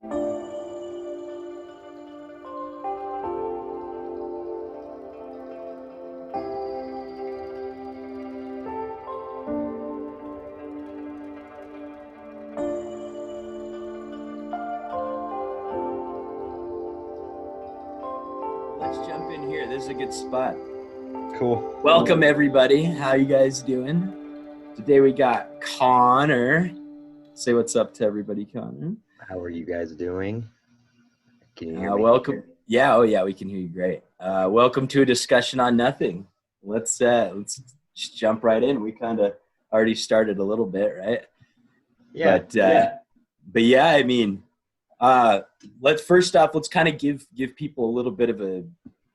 Let's jump in here. This is a good spot. Cool. Welcome, everybody. How you guys doing? Today we got Connor. Say what's up to everybody, Connor. How are you guys doing? Can you hear me? Welcome. Yeah, we can hear you great. Welcome to a discussion on nothing. Let's just jump right in. We kind of already started a little bit, right? Yeah. But yeah, I mean, let's kind of give people a little bit of a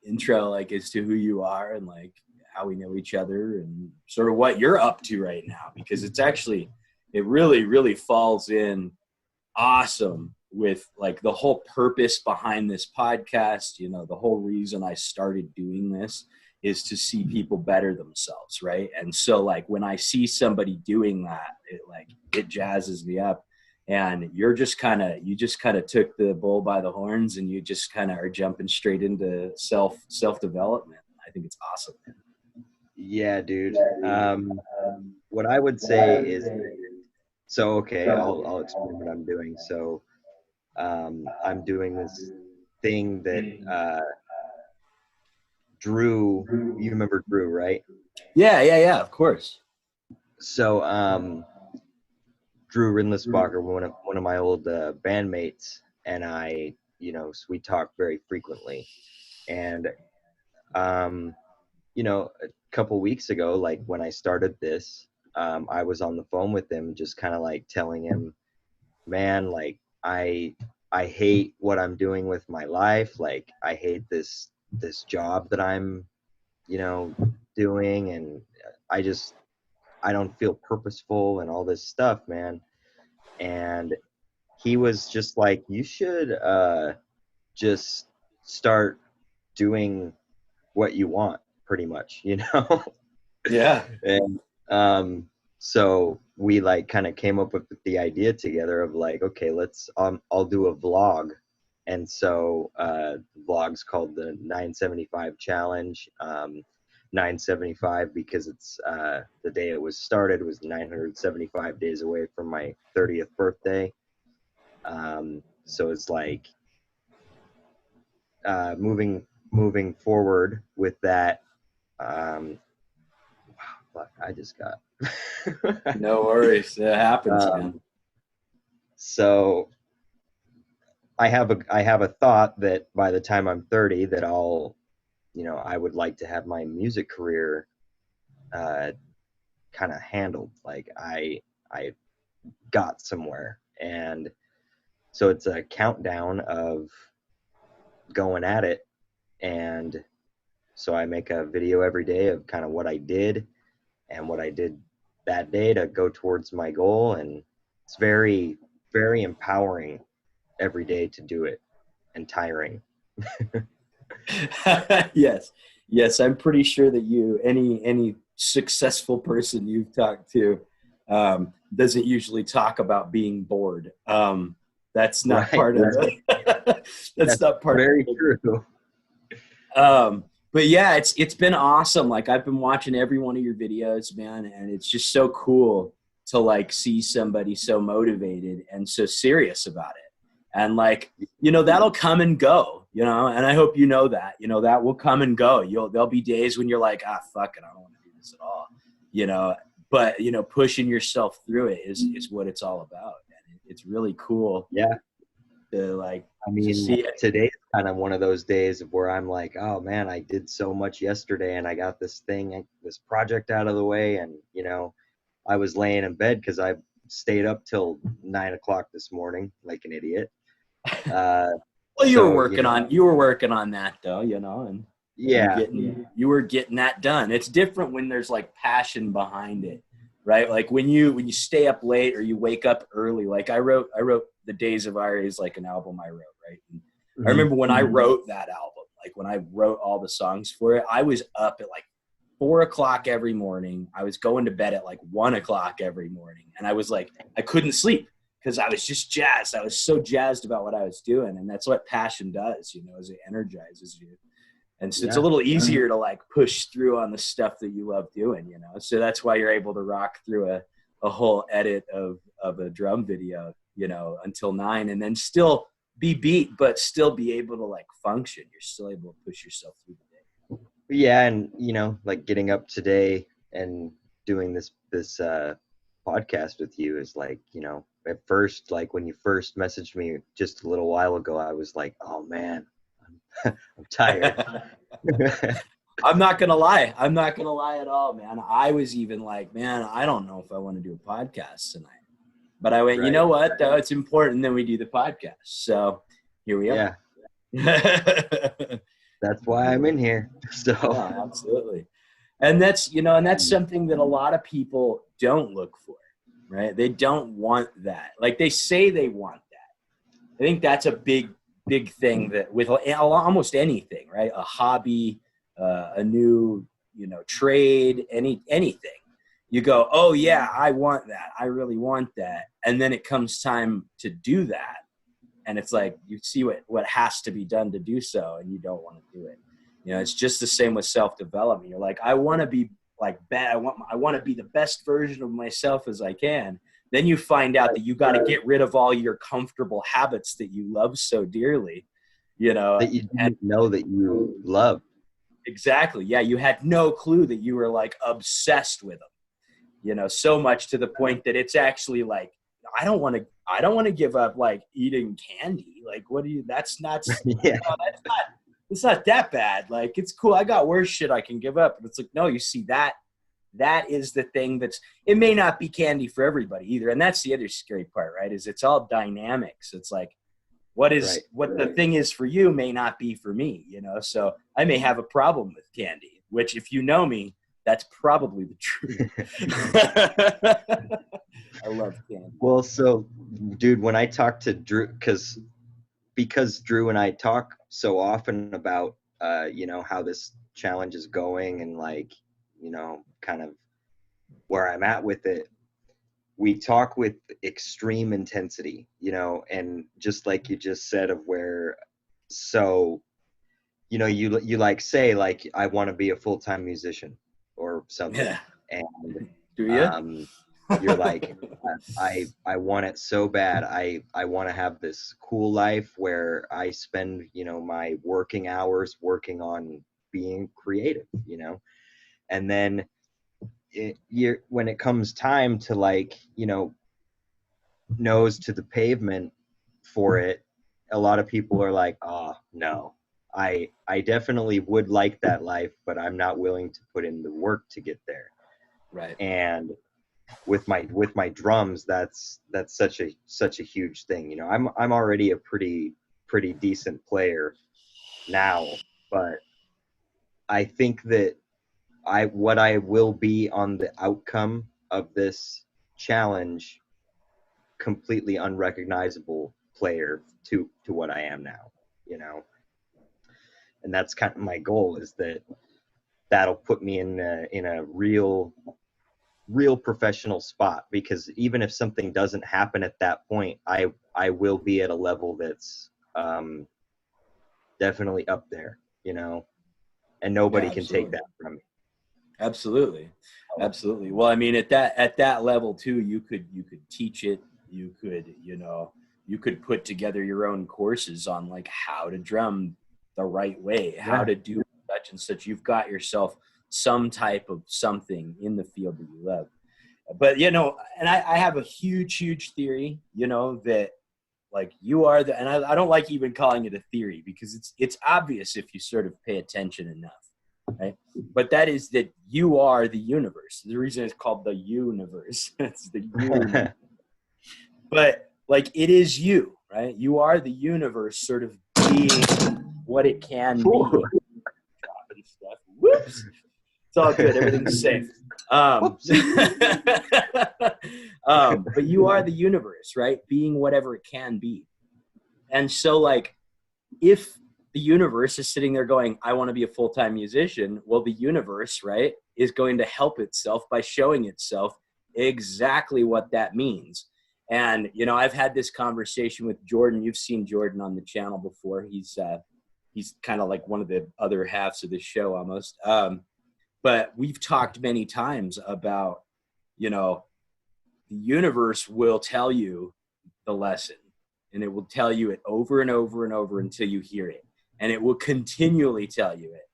intro, like, as to who you are and like how we know each other and sort of what you're up to right now, because it really falls in awesome with like the whole purpose behind this podcast. You know, the whole reason I started doing this is to see people better themselves, right? And so like when I see somebody doing that, it jazzes me up. And you just kind of took the bull by the horns, and you just kind of are jumping straight into self-development. I think it's awesome. Yeah, dude. What I would say is, okay, I'll explain what I'm doing. So, I'm doing this thing that Drew, you remember Drew, right? Yeah, of course. So, Drew Rindlisbacher, one of my old bandmates, and I, so we talk very frequently. And, a couple weeks ago, like when I started this, I was on the phone with him, just kind of like telling him, man, like I hate what I'm doing with my life. Like I hate this job that I'm, doing, and I don't feel purposeful and all this stuff, man. And he was just like, you should just start doing what you want, pretty much, Yeah. And so we like kind of came up with the idea together of like, okay, let's I'll do a vlog. And so the vlog's called the 975 challenge. 975 because it's the day it was started was 975 days away from my 30th birthday. So it's like moving forward with that. Fuck, I just got No worries. It happens, man. So I have a thought that by the time I'm 30 that I would like to have my music career kind of handled. Like I got somewhere, and so it's a countdown of going at it. And so I make a video every day of kind of what I did and what I did that day to go towards my goal. And it's very, very empowering every day to do it, and tiring. Yes. I'm pretty sure that any successful person you've talked to doesn't usually talk about being bored. That's not Right, part of it. That's not part very of it. true. But yeah, it's been awesome. Like I've been watching every one of your videos, man, and it's just so cool to like see somebody so motivated and so serious about it. And like, that'll come and go, and I hope that will come and go. There'll be days when you're like, fuck it, I don't want to do this at all, but pushing yourself through it is what it's all about. And it's really cool. Yeah. To like, I mean, see it. today's kind of one of those days where I'm like, oh man, I did so much yesterday, and I got this project out of the way. And, I was laying in bed because I stayed up till 9 o'clock this morning, like an idiot. Well, you were working on that though, and yeah, you were getting that done. It's different when there's like passion behind it, right? Like when you stay up late or you wake up early. Like I wrote The Days of Our is like an album I wrote, right? And I remember when I wrote that album, like when I wrote all the songs for it, I was up at like 4 o'clock every morning. I was going to bed at like 1 o'clock every morning, and I was like, I couldn't sleep. because I was just jazzed. I was so jazzed about what I was doing. And that's what passion does, you know, is it energizes you. And so it's a little easier to like push through on the stuff that you love doing, you know? So that's why you're able to rock through a whole edit of a drum video, you know, until 9, and then still be beat, but still be able to like function. You're still able to push yourself through the day. Yeah. And, you know, like getting up today and doing this podcast with you is like, you know, at first, like when you first messaged me just a little while ago, I was like, oh man, I'm tired. I'm not going to lie. I'm not going to lie at all, man. I was even like, man, I don't know if I want to do a podcast tonight. But I went, you know what, though? It's important that we do the podcast. So here we are. Yeah. That's why I'm in here. So yeah, absolutely. And that's, you know, and that's something that a lot of people don't look for, right? They don't want that. Like they say they want that. I think that's a big thing that with almost anything, right? A hobby, a new, you know, trade, anything. You go, oh yeah, I want that. I really want that. And then it comes time to do that. And it's like, you see what has to be done to do so, and you don't want to do it. You know, it's just the same with self-development. You're like, I want to be like bad. I want to be the best version of myself as I can. Then you find out that you got to get rid of all your comfortable habits that you love so dearly, you know. That you didn't know that you love. Exactly. Yeah. You had no clue that you were like obsessed with them, you know, so much to the point that it's actually like, I don't want to give up like eating candy. Like, what do you, that's not, Yeah. no, it's not that bad. Like, it's cool. I got worse shit I can give up. But it's like, no, you see that is the thing it may not be candy for everybody either. And that's the other scary part, right? Is it's all dynamics. It's like, what the thing is for you may not be for me, you know? So I may have a problem with candy, which if you know me, that's probably the truth. I love candy. Well, so dude, when I talk to Drew, because Drew and I talk so often about, you know, how this challenge is going and like, you know, kind of where I'm at with it, we talk with extreme intensity, you know, and just like you just said of where, so, you know, you like say like, I want to be a full-time musician or something. Yeah. And do you? you're like, I want it so bad. I want to have this cool life where I spend, you know, my working hours working on being creative, you know, and then when it comes time to like, you know, nose to the pavement for it, a lot of people are like, oh no, I definitely would like that life, but I'm not willing to put in the work to get there. Right. And with my drums, that's such a huge thing. You know, I'm already a pretty decent player now, but I think that what I will be on the outcome of this challenge, completely unrecognizable player to what I am now, you know. And that's kind of my goal, is that'll put me in a real professional spot, because even if something doesn't happen at that point, I will be at a level that's definitely up there, you know, and nobody can take that from me. Absolutely. Well, I mean, at that level too, you could teach it. You could, you know, you could put together your own courses on like how to drum the right way, how to do such and such. You've got yourself some type of something in the field that you love. But, you know, and I have a huge theory, you know, that like you are and I don't like even calling it a theory, because it's obvious if you sort of pay attention enough. Right. But that is that you are the universe. The reason it's called the universe. It's the universe. But like, it is you, right? You are the universe sort of being what it can be. Dropping stuff. Whoops. It's all good. Everything's safe. But you are the universe, right? Being whatever it can be. And so like, if the universe is sitting there going, I want to be a full-time musician, well, the universe, right, is going to help itself by showing itself exactly what that means. And, you know, I've had this conversation with Jordan. You've seen Jordan on the channel before. He's kind of like one of the other halves of the show almost. But we've talked many times about, you know, the universe will tell you the lesson, and it will tell you it over and over and over until you hear it. And it will continually tell you it.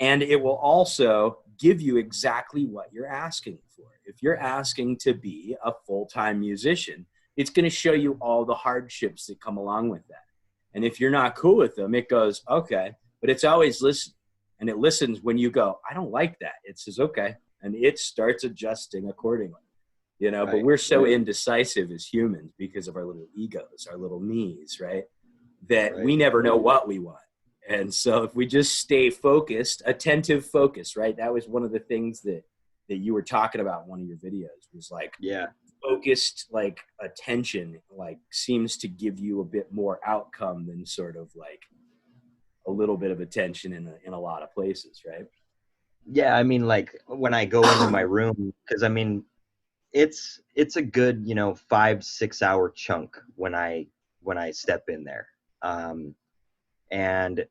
And it will also give you exactly what you're asking for. If you're asking to be a full-time musician, it's going to show you all the hardships that come along with that. And if you're not cool with them, it goes, okay, but it's always listen. And it listens when you go, I don't like that. It says, okay. And it starts adjusting accordingly, you know, Right. But we're so indecisive as humans because of our little egos, our little me's, right? That we never know what we want. And so if we just stay focused, attentive focus, right? That was one of the things that you were talking about in one of your videos was like, focused, like attention, like seems to give you a bit more outcome than sort of like a little bit of attention in a lot of places, right? Yeah, I mean, like when I go into my room, because I mean, it's a good, you know, 5-6 hour chunk when I step in there, and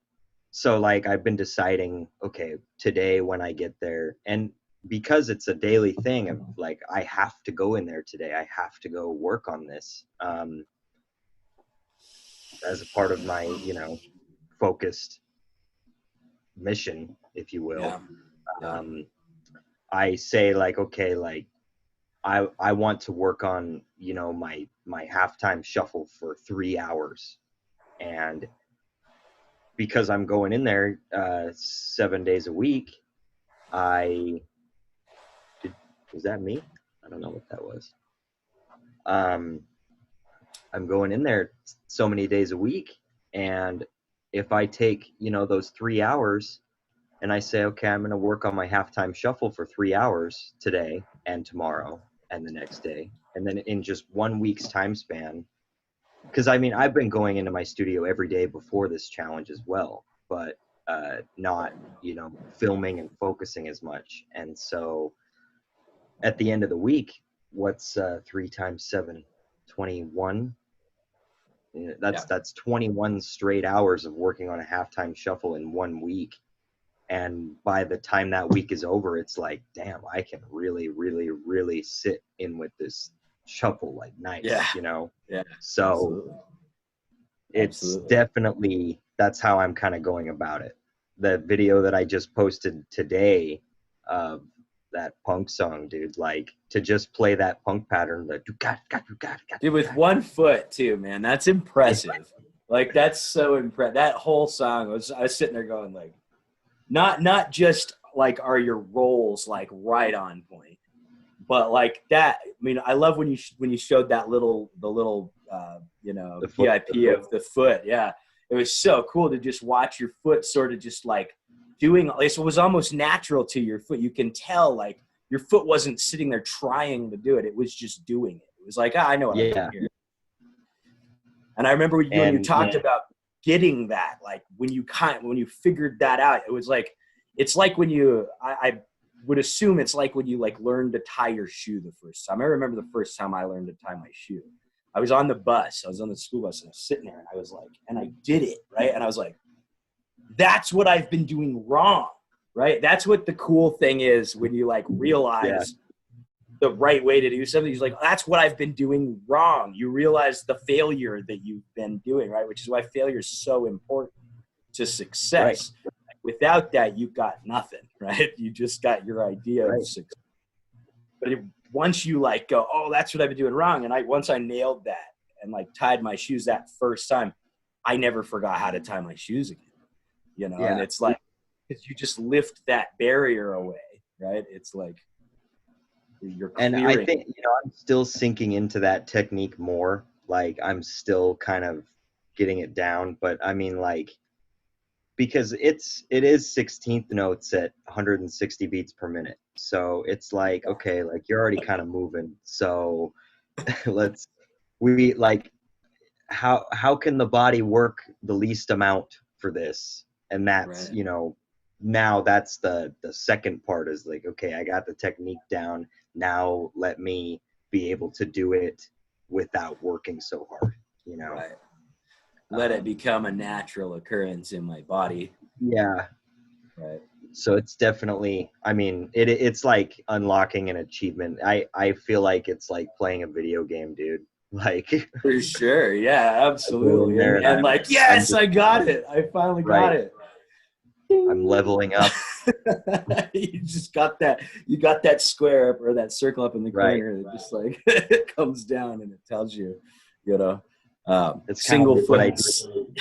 so like I've been deciding, okay, today when I get there, and because it's a daily thing of like I have to go in there today, I have to go work on this, as a part of my, you know, focused mission, if you will. I say like, okay, like I want to work on, you know, my halftime shuffle for 3 hours, and because I'm going in there 7 days a week, was that me? I don't know what that was. I'm going in there so many days a week, and if I take, you know, those 3 hours and I say, okay, I'm going to work on my halftime shuffle for 3 hours today and tomorrow and the next day, and then in just 1 week's time span, because I mean, I've been going into my studio every day before this challenge as well, but not, you know, filming and focusing as much. And so at the end of the week, what's 3 times 7? 21. That's 21 straight hours of working on a halftime shuffle in 1 week. And by the time that week is over, it's like, damn, I can really, really, really sit in with this shuffle like nice, you know? Yeah. So Absolutely. it's definitely, that's how I'm kind of going about it. The video that I just posted today of that punk song, dude, like to just play that punk pattern, the dude, with 1 foot too, man, that's impressive. Like that's so impressive. That whole song I was sitting there going like, not just like are your rolls like right on point, but like that. I mean, I love when you showed that the little you know, VIP of the foot. Yeah, it was so cool to just watch your foot sort of just like doing. It was almost natural to your foot. You can tell like your foot wasn't sitting there trying to do it. It was just doing it. It was like, I know what I'm doing here. And I remember when you talked about getting that, like when you figured that out, it was like, it's like when I would assume it's like when you like learn to tie your shoe the first time. I remember the first time I learned to tie my shoe. I was on the bus. I was on the school bus and I was sitting there and I was like, and I did it, right? And I was like, that's what I've been doing wrong, right? That's what the cool thing is when you like realize the right way to do something. He's like, that's what I've been doing wrong. You realize the failure that you've been doing, right? Which is why failure is so important to success. Right. Without that, you've got nothing, right? You just got your idea of success. But once you like go, oh, that's what I've been doing wrong. And once I nailed that and like tied my shoes that first time, I never forgot how to tie my shoes again, you know? And it's like, because you just lift that barrier away, right? It's like, you're clearing. And I think, you know, I'm still sinking into that technique more. Like I'm still kind of getting it down, but I mean, like, because it is 16th notes at 160 beats per minute. So it's like, okay, like you're already kind of moving. So we like, how can the body work the least amount for this? And that's, you know, now that's the second part is like, okay, I got the technique down. Now let me be able to do it without working so hard, you know? Right. Let it become a natural occurrence in my body. Yeah. Right. So it's definitely, I mean, it's like unlocking an achievement. I feel like it's like playing a video game, dude. Like, For sure. Yeah, I go in absolutely. there And like, I'm yes, just, I got it. I finally got right. it. I'm leveling up. You just got that. You got that square up or that circle up in the Right. corner. It just like it comes down and it tells you, you know, It's kind single of what I foot do.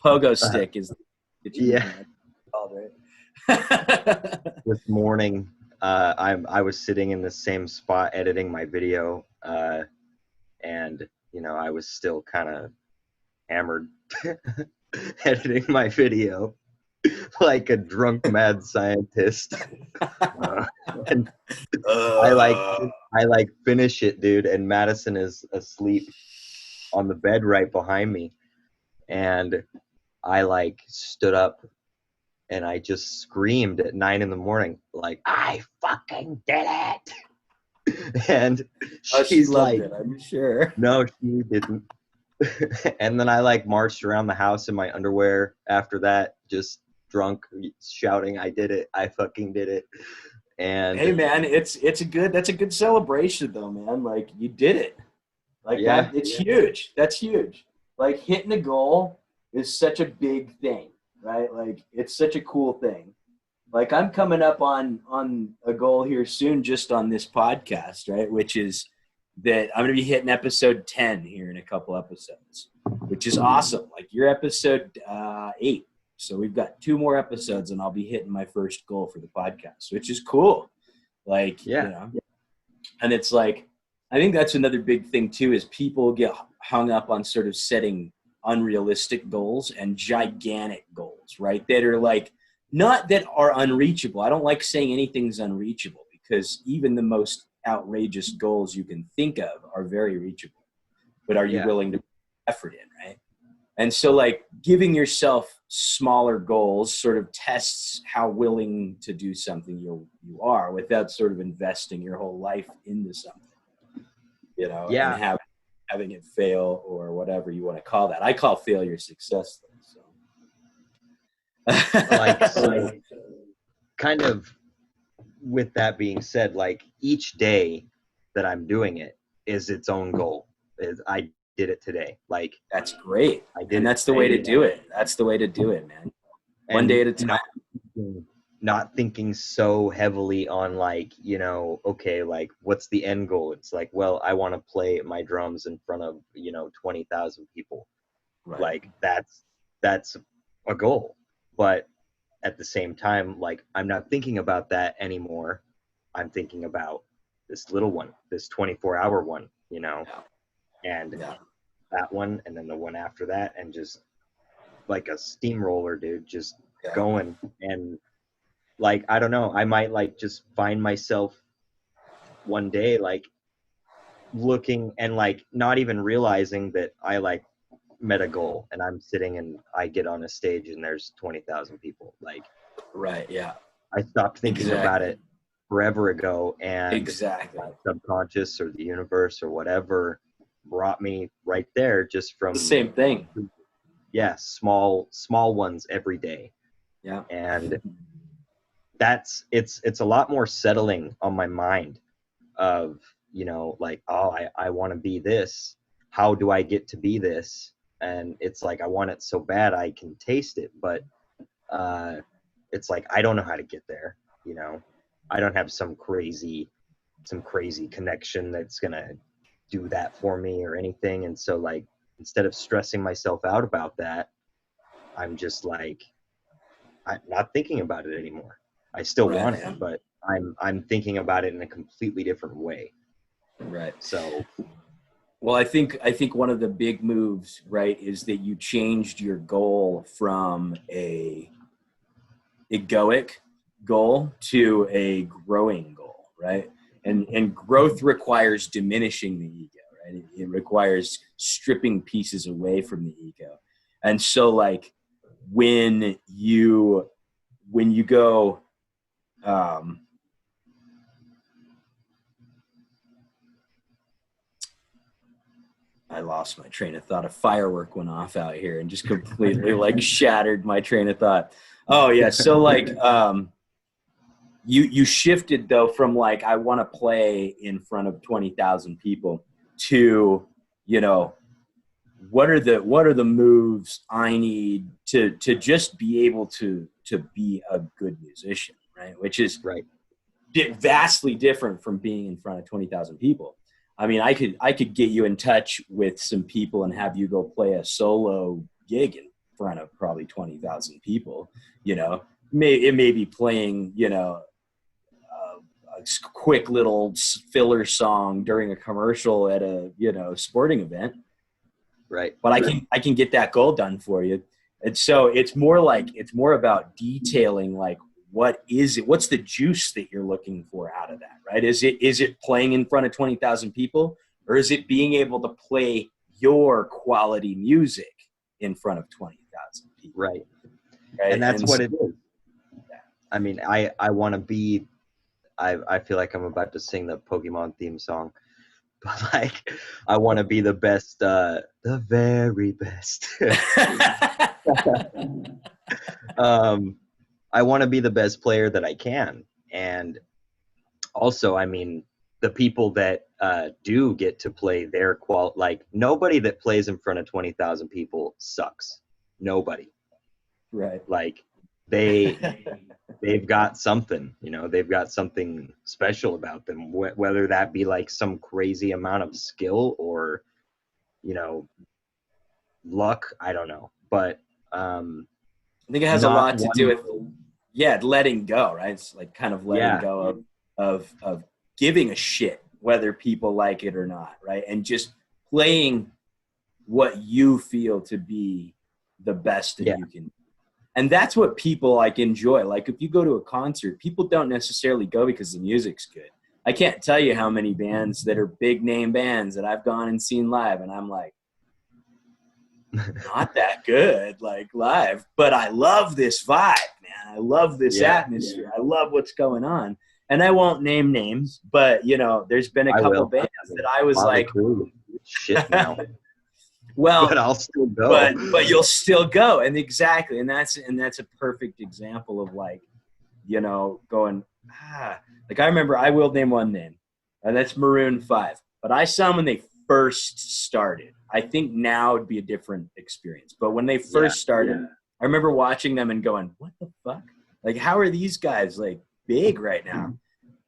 pogo stick is Yeah. called, right? This morning, I was sitting in the same spot editing my video, and you know, I was still kind of hammered editing my video like a drunk mad scientist. And I like I like finish it, dude, and Madison is asleep on the bed right behind me, and I like stood up and I just screamed at 9 a.m, like, I fucking did it. And Oh, she she's loved like, it, I'm sure. no, she didn't. And then I like marched around the house in my underwear after that, just drunk, shouting, I did it. I fucking did it. And Hey man, that's a good celebration though, man. Like you did it. Like yeah, that, it's huge. That's huge. Like hitting a goal is such a big thing, right? Like it's such a cool thing. Like I'm coming up on a goal here soon, just on this podcast, right? Which is that I'm going to be hitting episode 10 here in a couple episodes, which is awesome. Like you're episode 8. So we've got 2 more episodes and I'll be hitting my first goal for the podcast, which is cool. Like, yeah, you know, and it's like, I think that's another big thing too, is people get hung up on sort of setting unrealistic goals and gigantic goals, right? That are like, not that are unreachable. I don't like saying anything's unreachable because even the most outrageous goals you can think of are very reachable. But are you yeah, willing to put effort in, right? And so like giving yourself smaller goals sort of tests how willing to do something you are without sort of investing your whole life into something, you know, and yeah. having it fail or whatever you want to call that. I call failure success though, Like, so. so kind of with that being said, like each day that I'm doing it is its own goal. I did it today. Like That's great. I did And it that's the way today, to do it. That's the way to do it, man. One day and at a time. not thinking so heavily on like, you know, okay, like what's the end goal? It's like, well, I want to play my drums in front of, you know, 20,000 people. Right. Like that's a goal. But at the same time, like I'm not thinking about that anymore. I'm thinking about this little one, this 24-hour one, you know, and Yeah. that one, and then the one after that, and just like a steamroller, dude, just Yeah. going. And like, I don't know, I might like just find myself one day like looking and like not even realizing that I like met a goal, and I'm sitting and I get on a stage and there's 20,000 people. Like, Right. Yeah. I stopped thinking about Exactly. it forever ago, and Exactly. my subconscious or the universe or whatever brought me right there just The from, same thing. yeah, small ones every day. Yeah. And that's it's a lot more settling on my mind of, you know, like, oh, I want to be this. How do I get to be this? And it's like I want it so bad I can taste it, but it's like I don't know how to get there, you know. I don't have some crazy connection that's gonna do that for me or anything. And so like instead of stressing myself out about that, I'm just like, I'm not thinking about it anymore. I still Right. want it, but I'm thinking about it in a completely different way. Right. So Well, I think one of the big moves, right, is that you changed your goal from a egoic goal to a growing goal, right? And growth requires diminishing the ego, right? It requires stripping pieces away from the ego. And so like when you go um I lost my train of thought. A firework went off out here and just completely like shattered my train of thought. Oh yeah. So like, you shifted though from like, I want to play in front of 20,000 people to, you know, what are the moves I need to just be able to be a good musician, right? Which is Right. vastly different from being in front of 20,000 people. I mean, I could get you in touch with some people and have you go play a solo gig in front of probably 20,000 people. You know, it may be playing, you know, a quick little filler song during a commercial at a, you know, sporting event, Right. but I can get that goal done for you. And so it's more like, it's more about detailing like, what is it? What's the juice that you're looking for out of that, right? Is it playing in front of 20,000 people, or is it being able to play your quality music in front of 20,000 people? Right. Right. And that's And what so, it is. I mean, I want to be, I feel like I'm about to sing the Pokemon theme song, but like, I want to be the best, the very best. um, I want to be the best player that I can. And also, I mean, the people that do get to play their like nobody that plays in front of 20,000 people sucks. Nobody. right. Like they've got something, you know, they've got something special about them, whether that be like some crazy amount of skill or, you know, luck, I don't know. But I think it has a not lot to do one, with, yeah, letting go, right? It's like kind of letting yeah, go of giving a shit whether people like it or not, right? And just playing what you feel to be the best that yeah, you can. And that's what people like enjoy. Like if you go to a concert, people don't necessarily go because the music's good. I can't tell you how many bands that are big name bands that I've gone and seen live, and I'm like, not that good, like live, but I love this vibe, man. I love this yeah, atmosphere. I love what's going on. And I won't name names, but you know, there's been a I couple will. bands that I was Motley like, Crue, shit now, but well, I'll still go. but you'll still go. And exactly. And that's a perfect example of like, you know, going, like I remember, I will name one name, and that's Maroon 5. But I saw them when they first started. I think now would be a different experience. But when they Yeah, first started, I remember watching them and going, what the fuck? Like, how are these guys like big right now?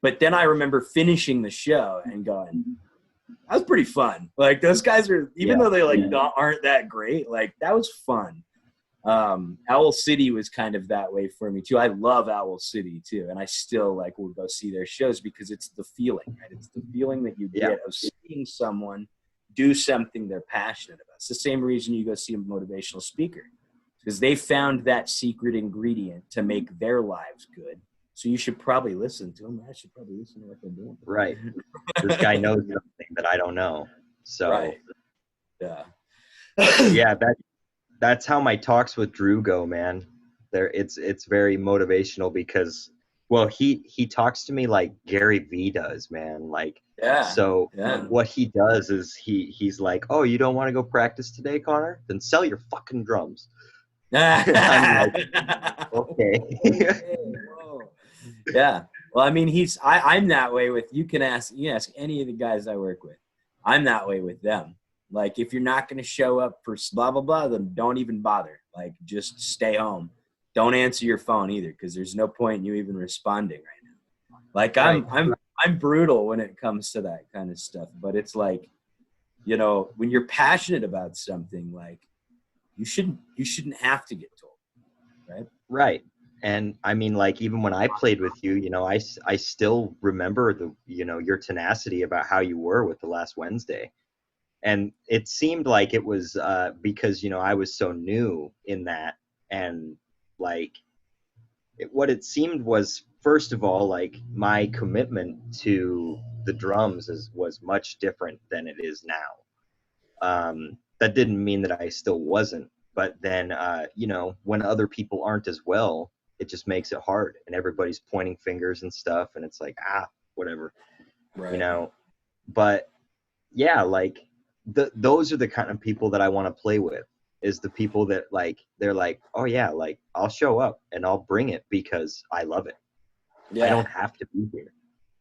But then I remember finishing the show and going, that was pretty fun. Like those guys are, even yeah, though they like aren't that great, like that was fun. Owl City was kind of that way for me too. I love Owl City too, and I still like will go see their shows because it's the feeling, right? It's the feeling that you yeah, get of seeing someone do something they're passionate about. It's the same reason you go see a motivational speaker, because they found that secret ingredient to make their lives good. So you should probably listen to them. I should probably listen to what they're doing. right. This guy knows something that I don't know. So Right. Yeah. yeah, that's how my talks with Drew go, man. It's very motivational because, well, he talks to me like Gary Vee does, man. Like, Yeah. so Yeah. what he does is he's like, oh, you don't want to go practice today, Connor? Then sell your fucking drums. I'm like, okay. Okay. Whoa. Yeah. Well, I mean, I'm that way with, you ask any of the guys I work with. I'm that way with them. Like, if you're not going to show up for blah, blah, blah, then don't even bother. Like, just stay home. Don't answer your phone either, because there's no point in you even responding right now. Like, Right, I'm brutal when it comes to that kind of stuff. But it's like, you know, when you're passionate about something, like, you shouldn't have to get told, right? right. And I mean, like, even when I played with you, you know, I still remember the, you know, your tenacity about how you were with the last Wednesday. And it seemed like it was because, you know, I was so new in that. And like, what it seemed was, first of all, like my commitment to the drums was much different than it is now. That didn't mean that I still wasn't, but then you know, when other people aren't as well, it just makes it hard, and everybody's pointing fingers and stuff, and it's like, whatever, you Right. know. But yeah, like those are the kind of people that I want to play with, is the people that like, they're like, oh yeah, like I'll show up and I'll bring it because I love it. I Yeah, don't have to be here,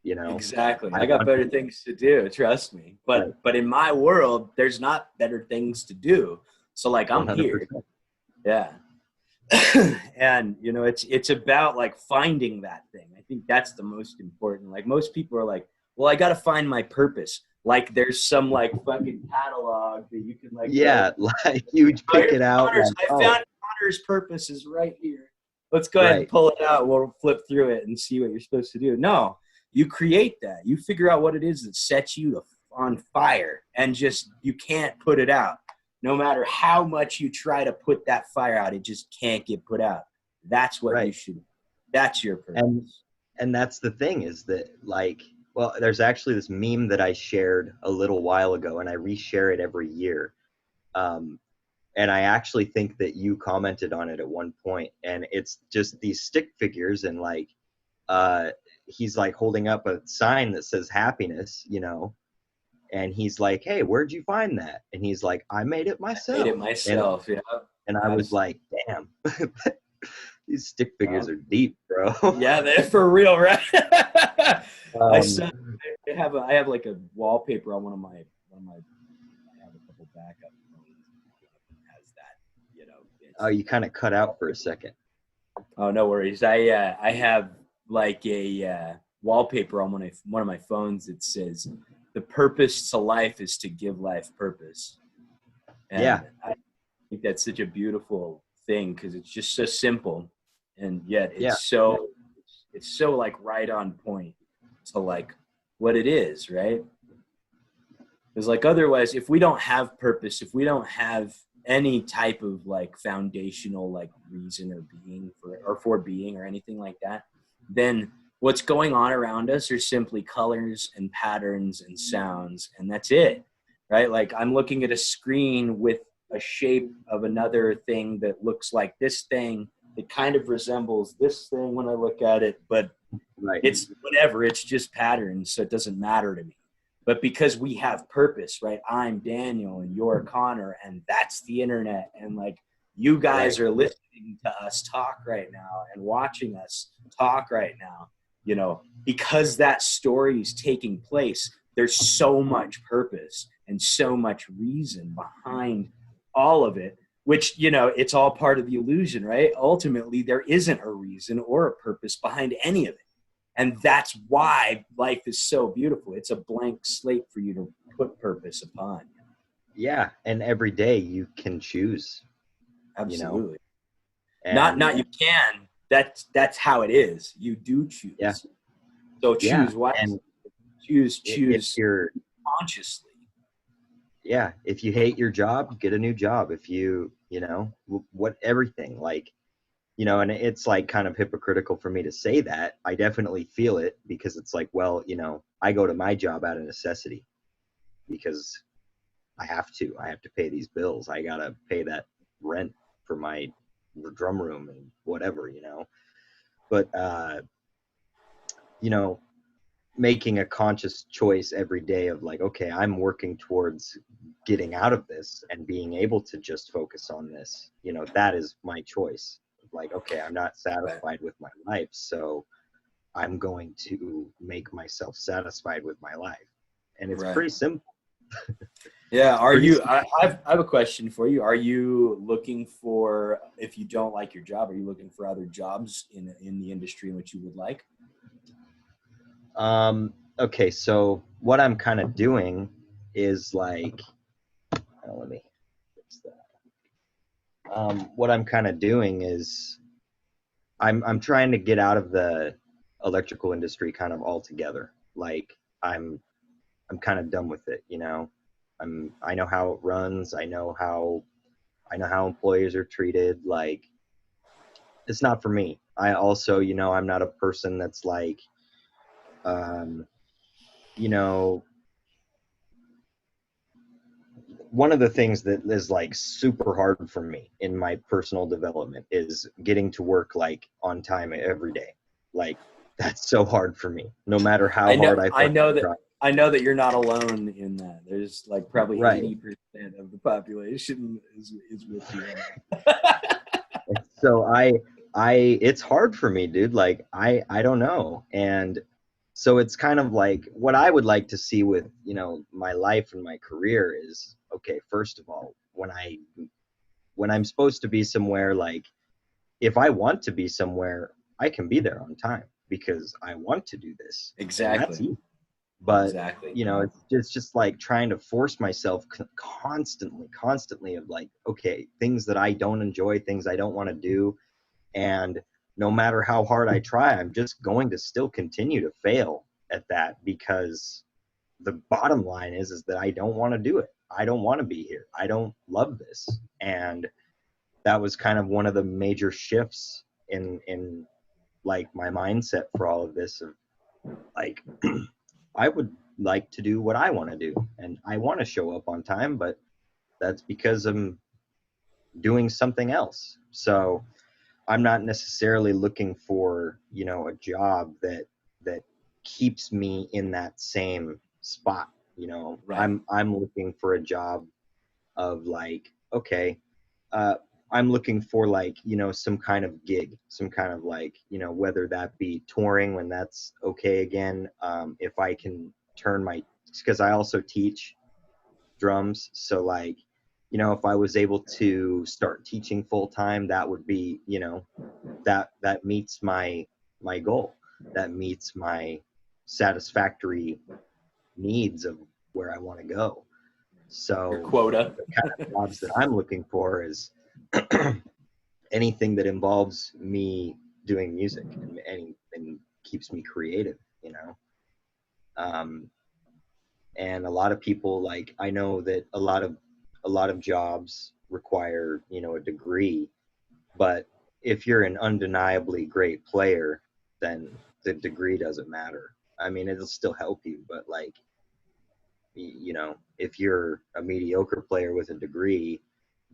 you know. exactly. I I got want better to. things to do, trust me. Right. But in my world, there's not better things to do. So like I'm here. 100%. Yeah. And you know, it's about like finding that thing. I think that's the most important. Like most people are like, well, I got to find my purpose. Like there's some like fucking catalog that you can like go, Yeah, like you oh, pick here's it out Connor's. like, I oh, found Connor's purpose is right here. Let's go ahead and right, pull it out. We'll flip through it and see what you're supposed to do. No, you create that. You figure out what it is that sets you on fire, and just you can't put it out. No matter how much you try to put that fire out, it just can't get put out. That's what you right. should. That's your And purpose. and that's the thing, is that like, well, there's actually this meme that I shared a little while ago, and I reshare it every year. Um, and I actually think that you commented on it at one point, and it's just these stick figures, and like, uh, he's like holding up a sign that says happiness, you know, and he's like, hey, where'd you find that? And he's like, I made it Made it myself. myself. Yeah. And I was like, damn, these stick figures Well, are deep, bro. yeah, they're for real, right? I um, saw. I have like a wallpaper on one of my. I have a couple backup phones that has that. You know. oh, you kind of cut out for a second. Oh, no worries. I have like a wallpaper on one of my phones that says, "The purpose to life is to give life purpose," Yeah, and I think that's such a beautiful thing because it's just so simple, and yet yeah, it's so like right on point to like what it is, right? Because like otherwise, if we don't have purpose, if we don't have any type of like foundational like reason or being for being or anything like that, then what's going on around us are simply colors and patterns and sounds, and that's it, right? Like I'm looking at a screen with a shape of another thing that looks like this thing. It kind of resembles this thing when I look at it, but right. it's whatever. It's just patterns, so it doesn't matter to me. But because we have purpose, right? I'm Daniel and you're Connor, and that's the internet. And like you guys Right. are listening to us talk right now and watching us talk right now, you know, because that story is taking place, there's so much purpose and so much reason behind all of it, which, you know, it's all part of the illusion, right? Ultimately, there isn't a reason or a purpose behind any of it. And that's why life is so beautiful. It's a blank slate for you to put purpose upon. Yeah, and every day you can choose, you know, Absolutely. and Not you can. That's how it is. You do yeah, choose. So yeah, choose wisely. and if Choose you're, consciously. yeah, if you hate your job, get a new job. If you know, what, everything, like, you know, and it's like kind of hypocritical for me to say that. I definitely feel it, because it's like, well, you know, I go to my job out of necessity because I have to pay these bills. I gotta pay that rent for my drum room and whatever, you know. But you know, making a conscious choice every day of like, okay, I'm working towards getting out of this and being able to just focus on this, you know, that is my choice. Like, okay, I'm not Right. satisfied with my life, so I'm going to make myself satisfied with my life. And it's Right. pretty simple. Yeah. Are Pretty you? simple. I have a question for you. Are you looking for, if you don't like your job, are you looking for other jobs in the industry in which you would like? Okay, so what I'm kind of doing is like, let me fix that. What I'm kind of doing is I'm trying to get out of the electrical industry kind of altogether. Like, I'm I'm kind of done with it, you know. I know how it runs. I know how employees are treated. Like, it's not for me. I also, you know, I'm not a person that's like, um, you know, one of the things that is like super hard for me in my personal development is getting to work like on time every day. Like, that's so hard for me, no matter how hard I I fucking know that try. I know that you're not alone in that. There's like probably Right. 80% of the population is with you. So it's hard for me, dude. Like I don't know. And so it's kind of like what I would like to see with, you know, my life and my career is, okay, first of all, when I'm supposed to be somewhere, like if I want to be somewhere, I can be there on time because I want to do this. And that's Exactly. easy. But Exactly. you know, it's just like trying to force myself constantly of like, okay, things that I don't enjoy, things I don't want to do, and no matter how hard I try, I'm just going to still continue to fail at that because the bottom line is that I don't want to do it. I don't want to be here. I don't love this. And that was kind of one of the major shifts in like my mindset for all of this of like I would like to do what I want to do and I want to show up on time, but that's because I'm doing something else. So I'm not necessarily looking for, you know, a job that keeps me in that same spot. You know, Right. I'm looking for a job of like, okay, uh, I'm looking for like, you know, some kind of gig, some kind of like, you know, whether that be touring when that's okay again. If I can turn my, because I also teach drums, so like, you know, if I was able to start teaching full time, that would be, you know, that meets my goal, that meets my satisfactory needs of where I want to go. Your So quota. the kind of jobs that I'm looking for is anything that involves me doing music and keeps me creative, you know. um, and a lot of people, like, I know that a lot of jobs require, you know, a degree, but if you're an undeniably great player, then the degree doesn't matter. I mean, it'll still help you, but like, you know, if you're a mediocre player with a degree,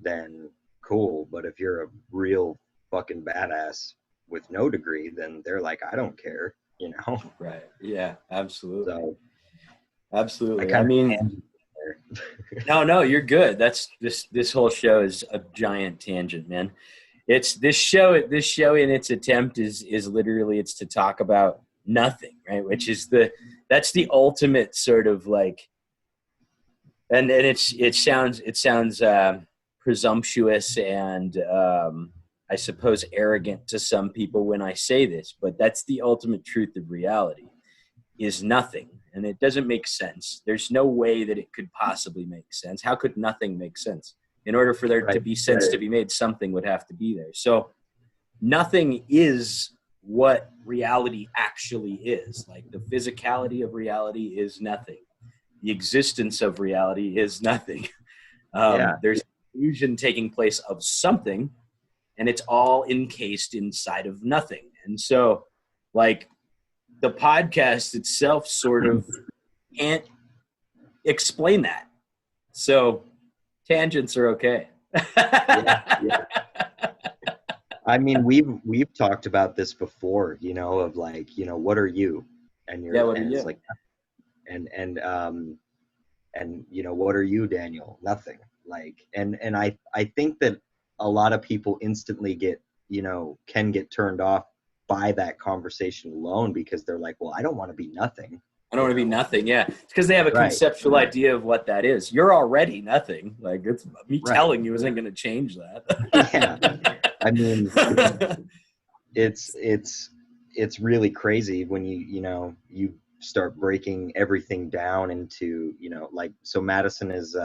then cool. But if you're a real fucking badass with no degree, then they're like, I don't care, you know? Right. Yeah, absolutely. So I Absolutely. I kind of mean, tangent there. no, you're good. That's this whole show is a giant tangent, man. It's this show in its attempt is literally it's to talk about nothing, right? Which is that's the ultimate sort of like, and it sounds presumptuous and I suppose arrogant to some people when I say this, but that's the ultimate truth of reality is nothing. And it doesn't make sense. There's no way that it could possibly make sense. How could nothing make sense? In order for there to Right. be sense to be made, something would have to be there. So nothing is what reality actually is. Like the physicality of reality is nothing. The existence of reality is nothing. Yeah. There's illusion taking place of something, and it's all encased inside of nothing. And so, like, the podcast itself sort of can't explain that. So tangents are okay. Yeah. Yeah. I mean, we've talked about this before, you know, of like, you know, what are you? And Yeah, you're what are and it's you? like, and you know, what are you, Daniel? Nothing. Like, and I think that a lot of people instantly get, you know, can get turned off by that conversation alone because they're like, well, I don't want to be nothing, I don't you want to be know? nothing. Yeah. It's because they have a Right. conceptual idea of what that is. You're already nothing. Like, it's me Right. telling you isn't going to change Yeah. I mean, that. it's really crazy when you know, you start breaking everything down into, you know, like, so Madison is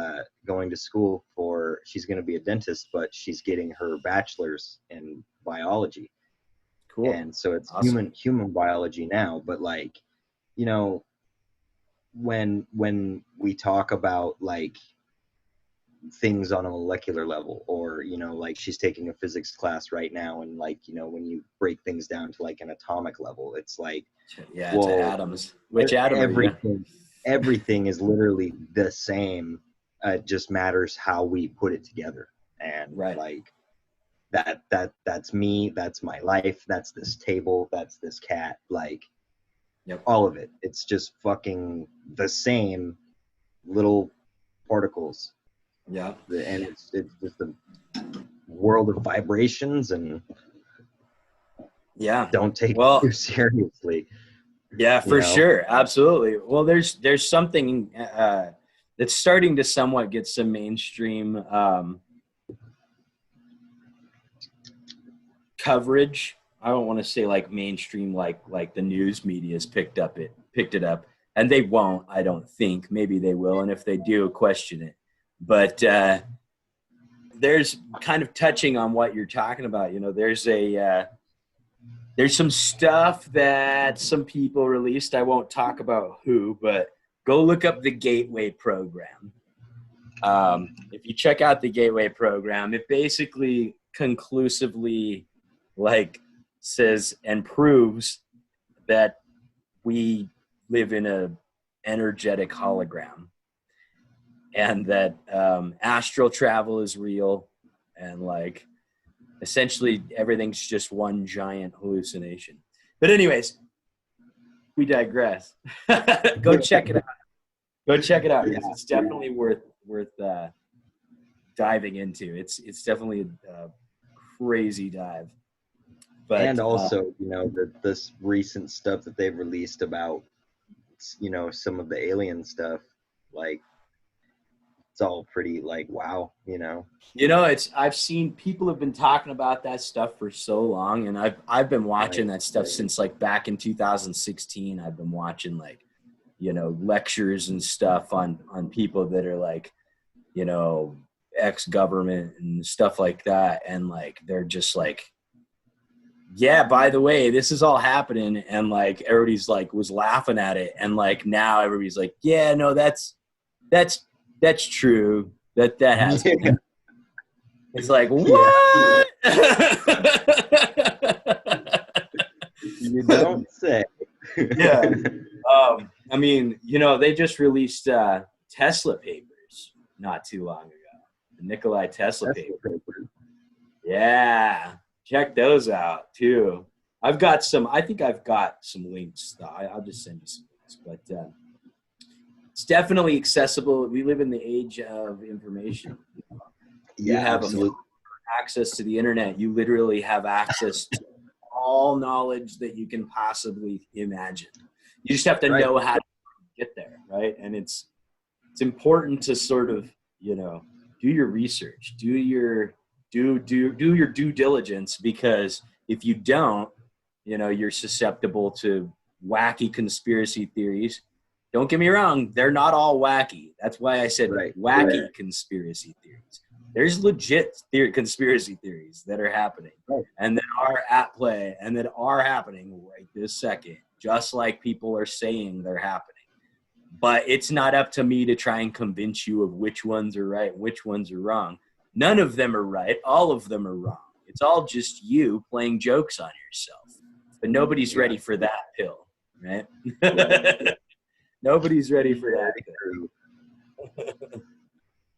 going to school for, she's going to be a dentist, but she's getting her bachelor's in biology. Cool. And so it's Awesome. human biology now, but like, you know, when we talk about like things on a molecular level, or you know, like she's taking a physics class right now, and like, you know, when you break things down to like an atomic level, it's like, Yeah, to well, atoms. Which atom are you? everything is literally the same. It just matters how we put it together. And Right. like, that's me, that's my life, that's this table, that's this cat. Like, Yep. All of it. It's just fucking the same little particles. Yeah. And it's just a world of vibrations, and Yeah. don't take it Well, too seriously. yeah, You for know? sure. Absolutely. Well, there's something that's starting to somewhat get some mainstream coverage. I don't want to say like mainstream, like the news media has picked it up, and they won't. I don't think. Maybe they will, and if they do, question it. But there's kind of touching on what you're talking about. You know, there's some stuff that some people released. I won't talk about who, but go look up the Gateway program. If you check out the Gateway program, it basically conclusively like says and proves that we live in a energetic hologram, and that astral travel is real, and like essentially everything's just one giant hallucination. But anyways, we digress. Go check it out. Go check it out, because it's definitely worth diving into. It's definitely a crazy dive. But And also, this recent stuff that they've released about, some of the alien stuff, like, it's all pretty like, wow, I've seen people have been talking about that stuff for so long, and I've been watching that stuff since like back in 2016. I've been watching like, lectures and stuff on people that are like, ex-government and stuff like that, and like they're just like, yeah, by the way, this is all happening, and like everybody's like was laughing at it, and like now everybody's like, yeah, no, that's true, that has been. It's like, what? You don't say. Yeah. I mean, they just released Tesla papers not too long ago. The Nikolai Tesla papers. Yeah. Check those out too. I think I've got some links. I'll just send you some links. But it's definitely accessible. We live in the age of information. You have access to the internet. You literally have access to all knowledge that you can possibly imagine. You just have to know how to get there, right? And it's important to sort of, do your research, do your due diligence, because if you don't, you're susceptible to wacky conspiracy theories. Don't get me wrong, they're not all wacky. That's why I said wacky conspiracy theories. There's legit conspiracy theories that are happening and that are at play and that are happening right this second, just like people are saying they're happening. But it's not up to me to try and convince you of which ones are right and which ones are wrong. None of them are right. All of them are wrong. It's all just you playing jokes on yourself. But nobody's ready for that pill, right? Nobody's ready for that pill.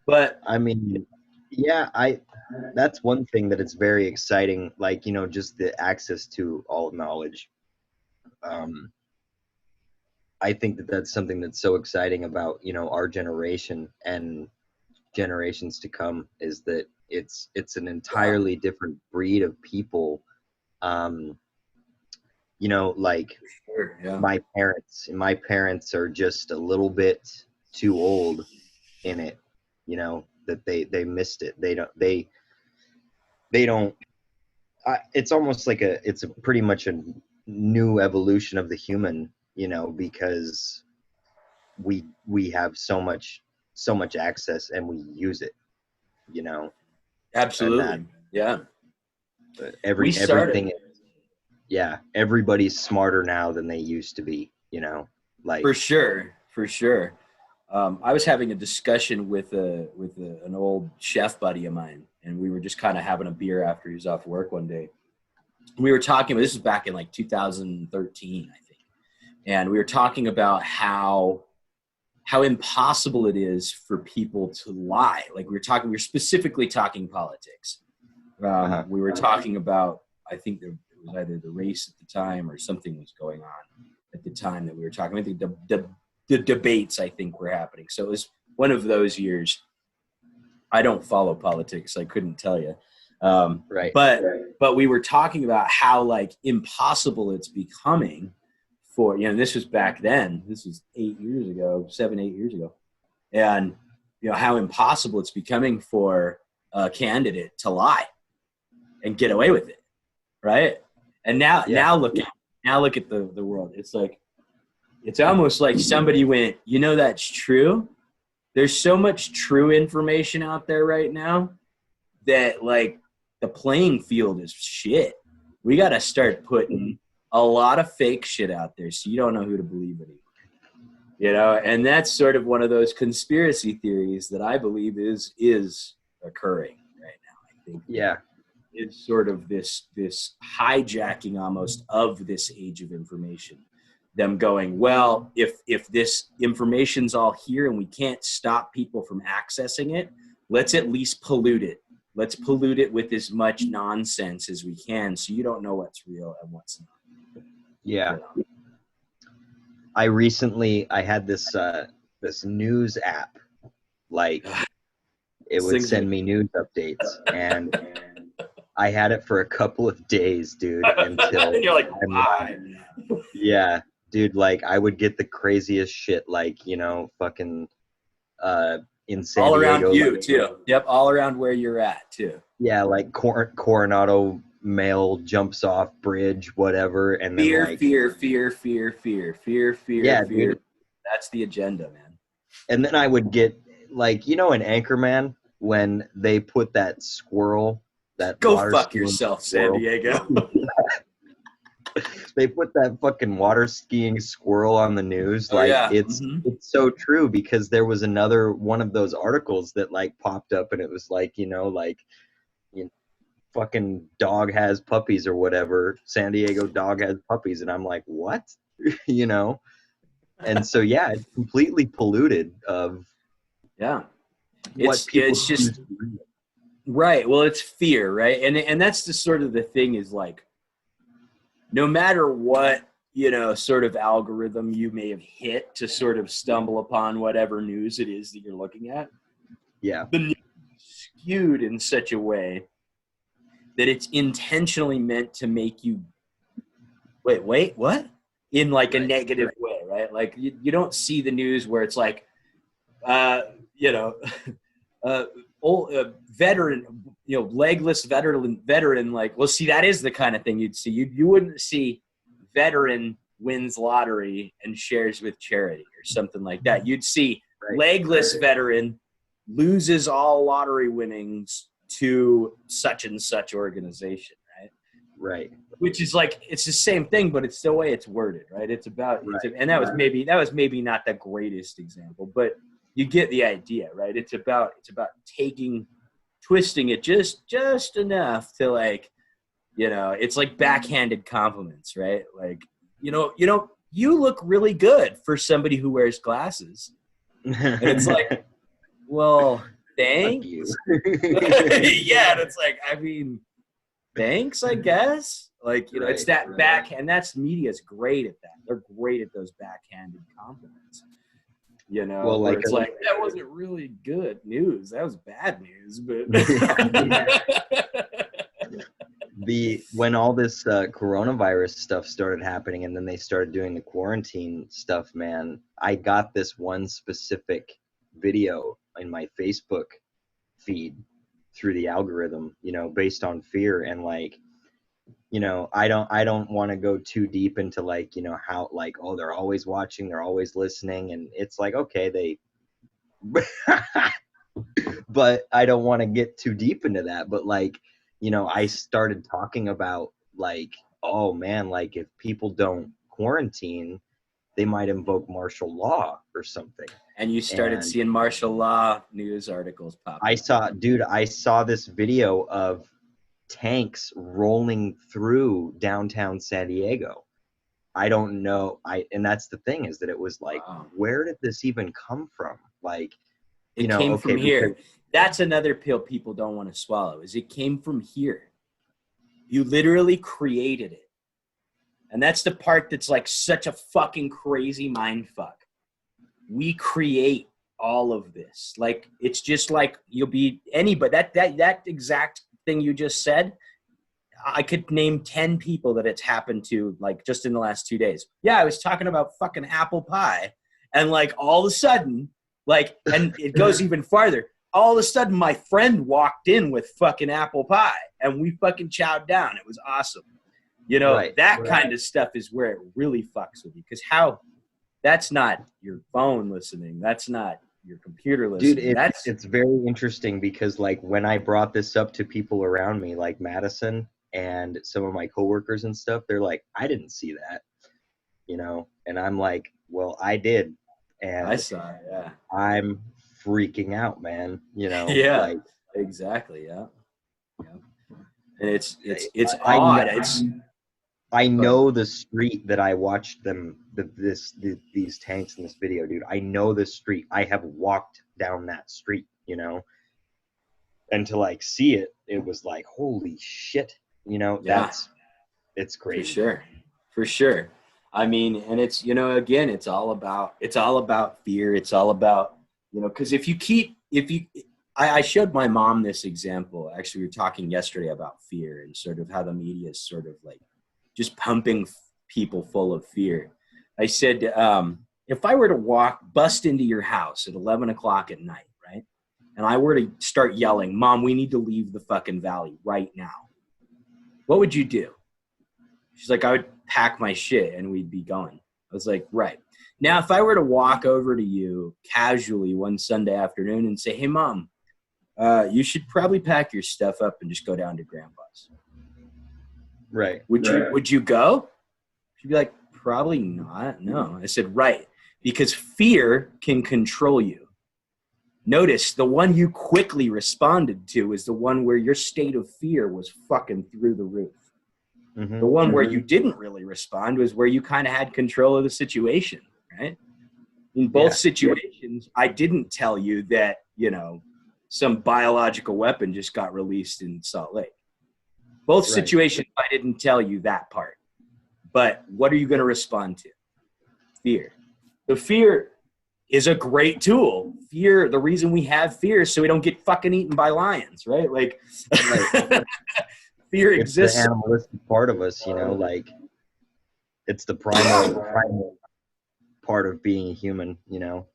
But I mean, yeah, that's one thing that it's very exciting, like, just the access to all knowledge. I think that that's something that's so exciting about, our generation and generations to come, is that it's an entirely different breed of people. Like my parents are just a little bit too old in it, that they missed it. They don't it's almost like it's a pretty much a new evolution of the human, because we have so much access and we use it, absolutely. Yeah. Everything, everybody's smarter now than they used to be, like, for sure. I was having a discussion with an old chef buddy of mine, and we were just kind of having a beer after he was off work one day. We were talking, this was back in like 2013, I think. And we were talking about how impossible it is for people to lie. Like we were specifically talking politics. We were talking about, I think it was either the race at the time or something was going on at the time that we were talking. I think the debates, I think, were happening. So it was one of those years. I don't follow politics. I couldn't tell you. Right. But we were talking about how like impossible it's becoming for, this was back then. This was 7, 8 years ago. And, how impossible it's becoming for a candidate to lie and get away with it. Right. And now look at the world. It's like, it's almost like somebody went, that's true. There's so much true information out there right now that like the playing field is shit. We got to start putting a lot of fake shit out there so you don't know who to believe anymore. And that's sort of one of those conspiracy theories that I believe is occurring right now. I think. Yeah. It's sort of this hijacking almost of this age of information. Them going, well, if this information's all here and we can't stop people from accessing it, let's at least pollute it. Let's pollute it with as much nonsense as we can so you don't know what's real and what's not. Yeah. I had this news app, like it would send me news updates, and I had it for a couple of days, dude, until and you're like, why? Yeah, dude, like I would get the craziest shit, like, fucking in San all Diego, around you like, too. Yep, all around where you're at too. Yeah, like Coronado male jumps off bridge, whatever, and then fear, like fear. Yeah, fear. dude. That's the agenda, man. And then I would get like, in Anchorman when they put that squirrel, that go water fuck skiing yourself, squirrel. San Diego. They put that fucking water skiing squirrel on the news. Oh, like yeah. it's so true, because there was another one of those articles that like popped up, and it was like, fucking dog has puppies or whatever. San Diego dog has puppies, and I'm like, what? And so yeah, it's completely polluted of it's just right. Well, it's fear, right? And that's the sort of the thing is like, no matter what, sort of algorithm you may have hit to sort of stumble upon whatever news it is that you're looking at. Yeah. The news is skewed in such a way that it's intentionally meant to make you wait, what? In like a negative way, right? Like you don't see the news where it's like, old veteran, legless veteran. Like, well, see, that is the kind of thing you'd see. You wouldn't see veteran wins lottery and shares with charity or something like that. You'd see legless veteran loses all lottery winnings to such and such organization, right? Right. Which is like, it's the same thing, but it's the way it's worded, right? It's about, and that was maybe not the greatest example, but you get the idea, right? It's about twisting it just enough to like, it's like backhanded compliments, right? Like, you look really good for somebody who wears glasses. And it's like, well, thanks. Yeah, and it's like, I mean, thanks, I guess. Like, it's that back, and that's media's great at that. They're great at those backhanded compliments. Well, like it's like, that wasn't really good news. That was bad news, but when all this coronavirus stuff started happening, and then they started doing the quarantine stuff, man, I got this one specific video in my Facebook feed through the algorithm, based on fear. And like, I don't want to go too deep into like, how like, oh, they're always watching, they're always listening. And it's like, okay, they, but I don't want to get too deep into that. But like, I started talking about like, oh man, like if people don't quarantine, they might invoke martial law or something. And you started seeing martial law news articles pop up. I saw this video of tanks rolling through downtown San Diego. I don't know. And that's the thing, is that it was like, wow, where did this even come from? Like, it came from here. That's another pill people don't want to swallow, is it came from here. You literally created it. And that's the part that's like such a fucking crazy mind fuck. We create all of this. Like, it's just like you'll be anybody. That exact thing you just said, I could name 10 people that it's happened to, like, just in the last 2 days. Yeah, I was talking about fucking apple pie, and like all of a sudden, like, and it goes even farther. All of a sudden, my friend walked in with fucking apple pie, and we fucking chowed down. It was awesome. You know, that kind of stuff is where it really fucks with you. Because that's not your phone listening. That's not your computer listening. Dude, it's very interesting because, like, when I brought this up to people around me, like Madison and some of my coworkers and stuff, they're like, I didn't see that, you know? And I'm like, well, I did. And I saw it, yeah. I'm freaking out, man, you know? Yeah, like, exactly, yeah. And it's odd. I know the street that I watched these tanks in this video, dude. I know this street. I have walked down that street, you know? And to, like, see it, it was like, holy shit, you know? Yeah. It's crazy. For sure. I mean, and it's, you know, again, it's all about fear. It's all about, you know, because I showed my mom this example. Actually, we were talking yesterday about fear and sort of how the media is sort of like just pumping people full of fear. I said, if I were to bust into your house at 11 o'clock at night, right? And I were to start yelling, Mom, we need to leave the fucking valley right now. What would you do? She's like, I would pack my shit and we'd be going. I was like, right. Now, if I were to walk over to you casually one Sunday afternoon and say, hey, Mom, you should probably pack your stuff up and just go down to Grandpa's. Right. Would you go? She'd be like, probably not. No. I said, right. Because fear can control you. Notice the one you quickly responded to is the one where your state of fear was fucking through the roof. Mm-hmm. The one where you didn't really respond was where you kind of had control of the situation, right? In both situations, I didn't tell you that, you know, some biological weapon just got released in Salt Lake. Both situations, I didn't tell you that part. But what are you going to respond to? Fear. The fear is a great tool. Fear, the reason we have fear is so we don't get fucking eaten by lions, right? Like, fear exists. It's the animalistic part of us, you know, like, it's the primal part of being a human, you know.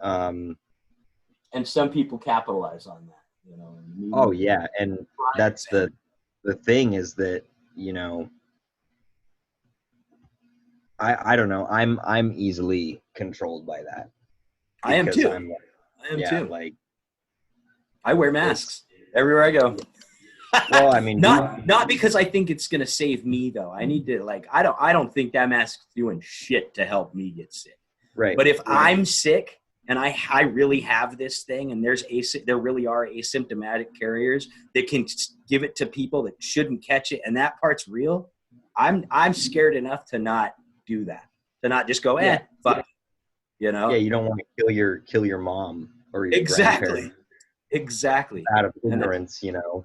And some people capitalize on that, you know. Oh, yeah, and that's the thing is that, you know, I don't know. I'm easily controlled by that. I am too. I am too. Like, I wear masks everywhere I go. Well, I mean, not because I think it's gonna save me though. I need to, like, I don't think that mask's doing shit to help me get sick. Right. But if I'm sick and I really have this thing, and there really are asymptomatic carriers that can give it to people that shouldn't catch it, and that part's real, I'm scared enough to not do that, to not just go, fuck it, you know? Yeah, you don't want to kill your mom or your Exactly. Out of ignorance, you know.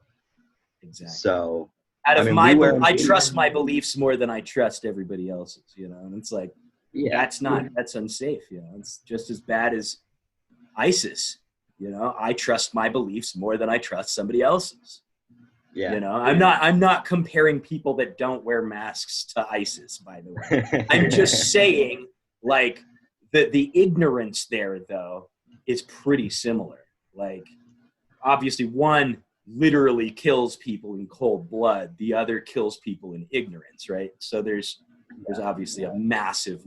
Exactly. So I trust my beliefs more than I trust everybody else's, you know, and it's like, that's unsafe, you know. It's just as bad as ISIS, you know. I trust my beliefs more than I trust somebody else's. Yeah. You know, I'm not comparing people that don't wear masks to ISIS, by the way. I'm just saying, like, the ignorance there though is pretty similar. Like, obviously one literally kills people in cold blood, the other kills people in ignorance, right? So there's obviously a massive,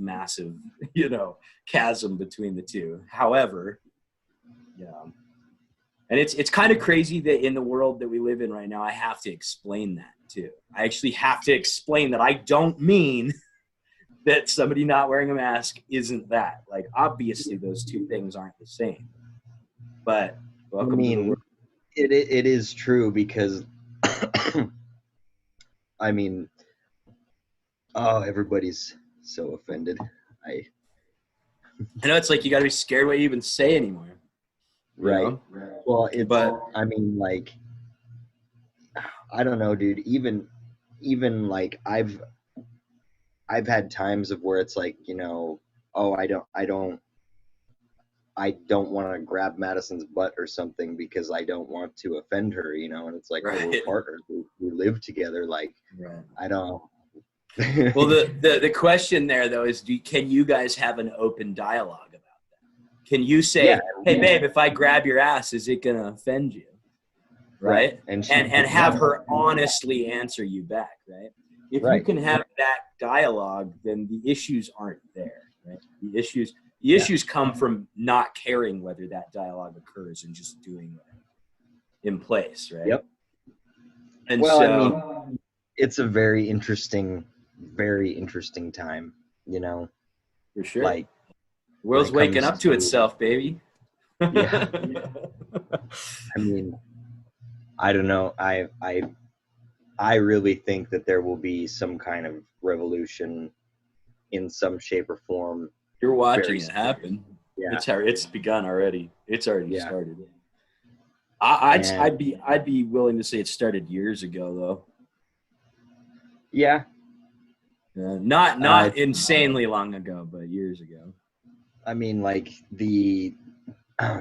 you know, chasm between the two. However, you know, and it's kind of crazy that in the world that we live in right now, I have to explain that too. I actually have to explain that I don't mean that somebody not wearing a mask isn't that. Like, obviously those two things aren't the same. But welcome to the world. It is true because I mean, everybody's so offended. I know, it's like you got to be scared what you even say anymore. Right. Well, I mean, like, I don't know, dude. Even like I've I've had times of where it's like, oh, I don't want to grab Madison's butt or something because I don't want to offend her, and it's like, well, we're partners. We live together. Like, Right. I don't. Well, the question there though is, can you guys have an open dialogue about that? Can you say, hey babe, if I grab your ass, is it gonna offend you? Right. And have her honestly answer you back. Right. If you can have that dialogue, then the issues aren't there. Right. The issues come from not caring whether that dialogue occurs and just doing it in place. Right. Yep. And well, so, I mean, it's a very interesting time, for sure. Like, the world's waking up to itself, baby. Yeah. I mean, I don't know. I really think that there will be some kind of revolution in some shape or form. You're watching it happen. Yeah. It's begun already. It's already started. I'd be willing to say it started years ago, though. Yeah. Not insanely long ago, but years ago. I mean, like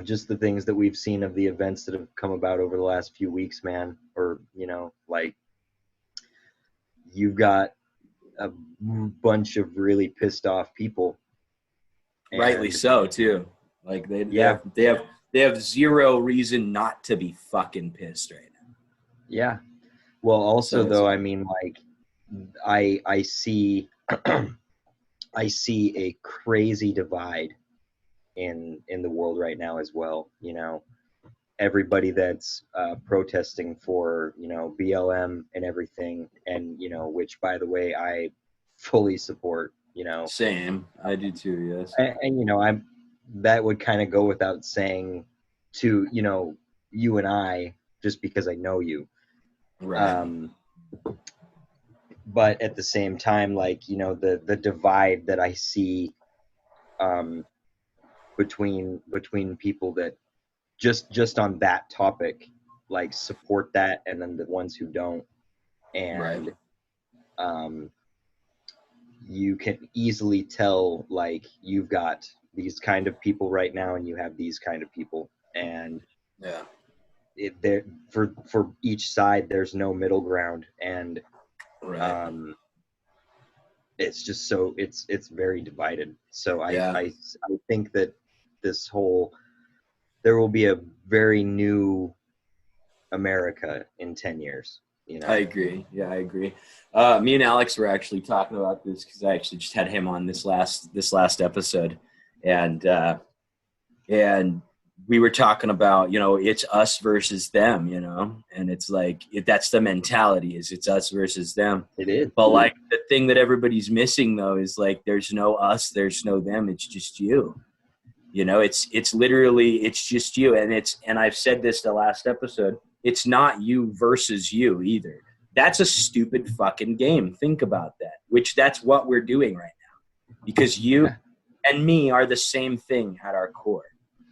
just the things that we've seen of the events that have come about over the last few weeks, man, or, like, you've got a bunch of really pissed off people. Rightly so, too. Like, they have zero reason not to be fucking pissed right now. Yeah. Well, also, though, I mean, like, I see I see a crazy divide in the world right now as well. Everybody that's protesting for BLM and everything, and which, by the way, I fully support. Same, I do too. Yes. And that would kind of go without saying to you and I, just because I know you. Right. But at the same time, like, the divide that I see between people that just on that topic, like, support that, and then the ones who don't. And you can easily tell, like, you've got these kind of people right now and you have these kind of people, and for each side there's no middle ground, and it's just so it's very divided. So I think that there will be a very new America in 10 years. I agree. Yeah, I agree. Me and Alex were actually talking about this because I actually just had him on this last episode, and we were talking about, it's us versus them, and it's like, that's the mentality, is it's us versus them. It is. But like, the thing that everybody's missing though is, like, there's no us, there's no them. It's just you. It's literally, it's just you. And I've said this the last episode. It's not you versus you either. That's a stupid fucking game. Think about that, that's what we're doing right now, because you and me are the same thing at our core.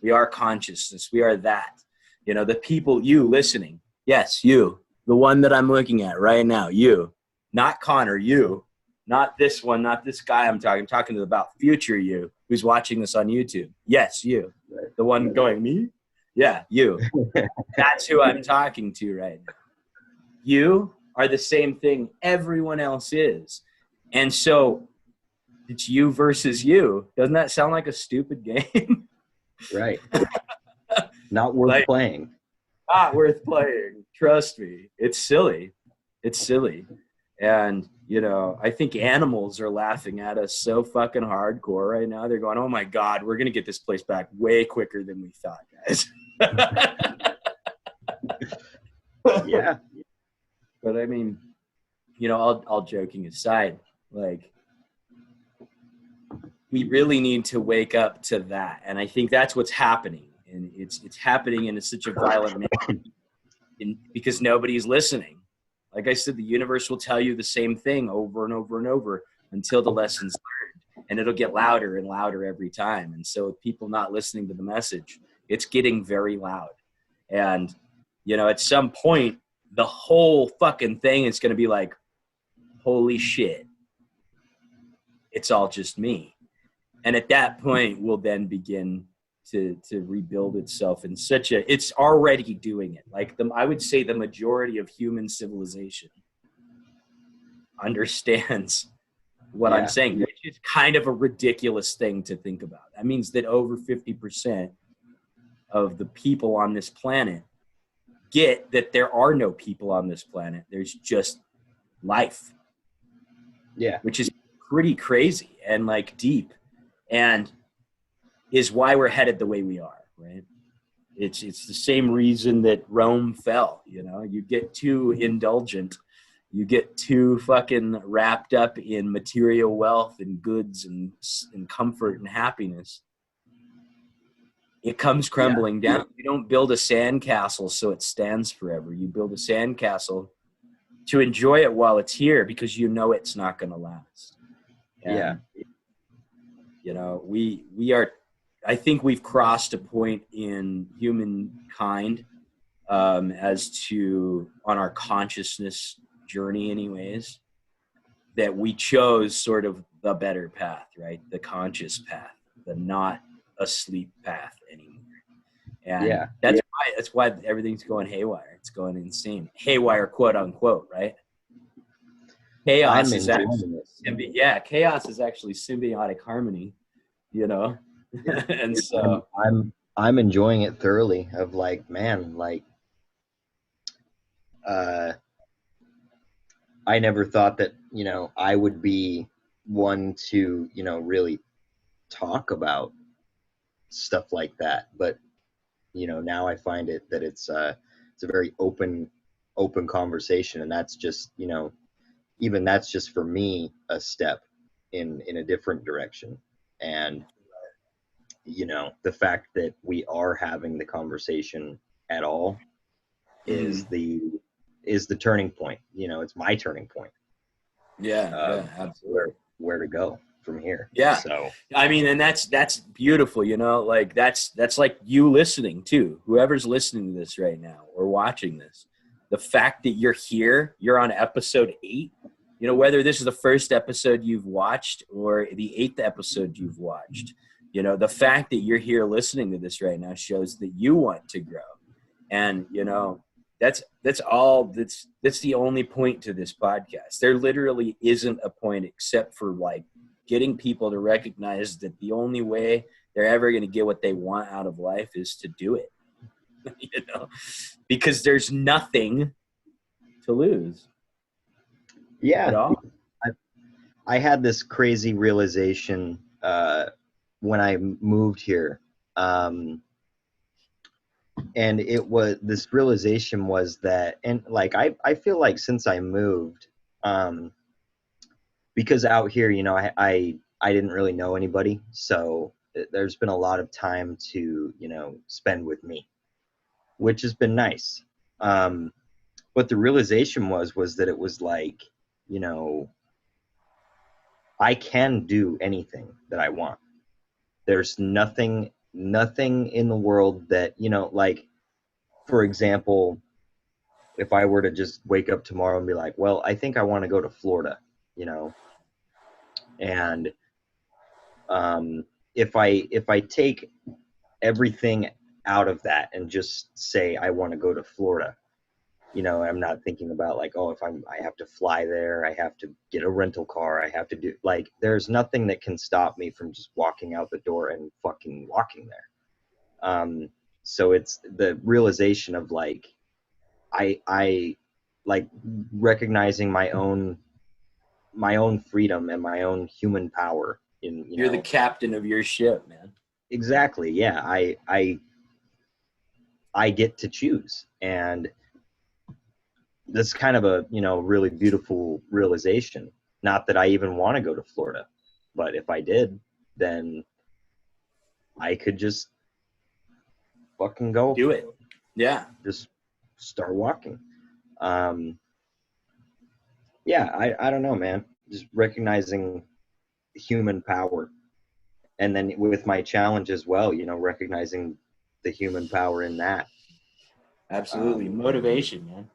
We are consciousness. We are that, the people, you listening. Yes, you, the one that I'm looking at right now, you, not Connor, you, not this one, not this guy I'm talking to about future you who's watching this on YouTube. Yes, you, the one going, me? Yeah, you. That's who I'm talking to right now. You are the same thing everyone else is. And so it's you versus you. Doesn't that sound like a stupid game? Right. Not worth playing. Not worth playing. Trust me. It's silly. And, I think animals are laughing at us so fucking hardcore right now. They're going, oh my God, we're going to get this place back way quicker than we thought, guys. Yeah. But I mean, all joking aside, like, we really need to wake up to that. And I think that's what's happening. And it's happening in such a violent manner because nobody's listening. Like I said, the universe will tell you the same thing over and over and over until the lesson's learned. And it'll get louder and louder every time. And so with people not listening to the message, it's getting very loud. And, at some point, the whole fucking thing is going to be like, holy shit. it's all just me. And at that point, we'll then begin to rebuild itself in such a, it's already doing it. Like I would say the majority of human civilization understands what I'm saying, which is kind of a ridiculous thing to think about. That means that over 50% of the people on this planet get that there are no people on this planet. There's just life. Yeah. Which is pretty crazy and like deep, and is why we're headed the way we are, right? It's the same reason that Rome fell, you know? You get too indulgent, you get too fucking wrapped up in material wealth and goods and comfort and happiness. It comes crumbling down. You don't build a sandcastle so it stands forever. You build a sandcastle to enjoy it while it's here because you know it's not going to last. And, you know, we are, I think we've crossed a point in humankind as to, on our consciousness journey anyways, that we chose sort of the better path, right? The conscious path, the not asleep path anymore. And that's why everything's going haywire. It's going insane. Haywire, quote unquote, right? Chaos is actually chaos is actually symbiotic harmony, you know. And so I'm enjoying it thoroughly. Of like, man, like I never thought that, you know, I would be one to, you know, really talk about stuff like that. But, you know, now I find it that it's a very open conversation, and that's just, you know, even that's just for me a step in a different direction. And, you know, the fact that we are having the conversation at all is the turning point. You know, it's my turning point. Absolutely. Where to go from here. So I mean, and that's beautiful, you know, like that's like you listening too, whoever's listening to this right now or watching this, the fact that you're here, you're on episode 8, you know, whether this is the first episode you've watched or the 8th episode you've watched, you know, the fact that you're here listening to this right now shows that you want to grow. And, you know, that's the only point to this podcast. There literally isn't a point except for like getting people to recognize that the only way they're ever going to get what they want out of life is to do it, you know, because there's nothing to lose. At all. I had this crazy realization when I moved here. And this realization was that, and like, I feel like since I moved, because out here, you know, I didn't really know anybody. So there's been a lot of time to, you know, spend with me, which has been nice. But the realization was that it was like, you know, I can do anything that I want. There's nothing in the world that, you know, like, for example, if I were to just wake up tomorrow and be like, well, I think I want to go to Florida, you know, and if I take everything out of that and just say I want to go to Florida, you know, I'm not thinking about like, oh, I have to fly there, I have to get a rental car, I have to do, like, there's nothing that can stop me from just walking out the door and fucking walking there. So it's the realization of like, I like recognizing my own freedom and my own human power. You're the captain of your ship, man. Exactly. Yeah. I get to choose, and that's kind of a, you know, really beautiful realization. Not that I even want to go to Florida, but if I did, then I could just fucking go do it. Yeah. Just start walking. I don't know, man. Just recognizing human power. And then with my challenge as well, you know, recognizing the human power in that. Absolutely. Motivation, man.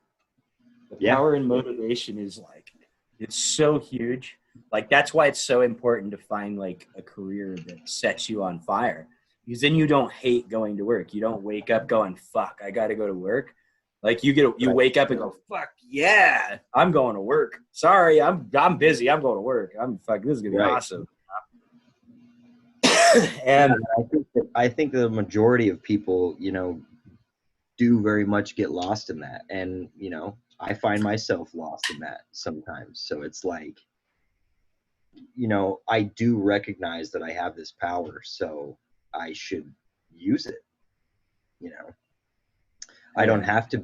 The power in motivation is like, it's so huge. Like, that's why it's so important to find like a career that sets you on fire, because then you don't hate going to work. You don't wake up going, fuck, I got to go to work. Like you wake up and go, fuck yeah, I'm going to work. Sorry, I'm busy. I'm going to work. This is gonna be awesome. And I think the majority of people, you know, do very much get lost in that. And, you know, I find myself lost in that sometimes. So it's like, you know, I do recognize that I have this power, so I should use it. You know, I don't have to,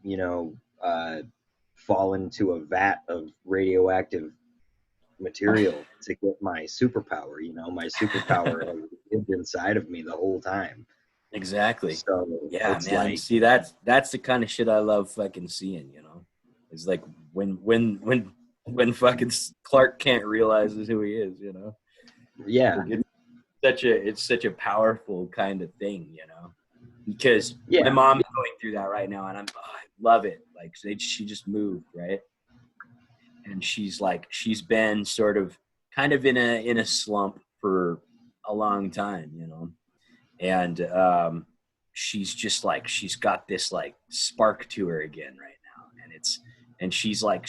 you know, fall into a vat of radioactive material to get my superpower. You know, my superpower has lived inside of me the whole time. Exactly. So yeah, it's man. like, See, that's the kind of shit I love fucking seeing. You know, it's like when fucking Clark Kent realizes who he is. You know, yeah, it's such a powerful kind of thing. You know, because yeah, my mom's going through that right now, and I love it. Like she just moved, right? And she's been sort of kind of in a slump for a long time, you know. And she's just like, she's got this like spark to her again right now, and she's like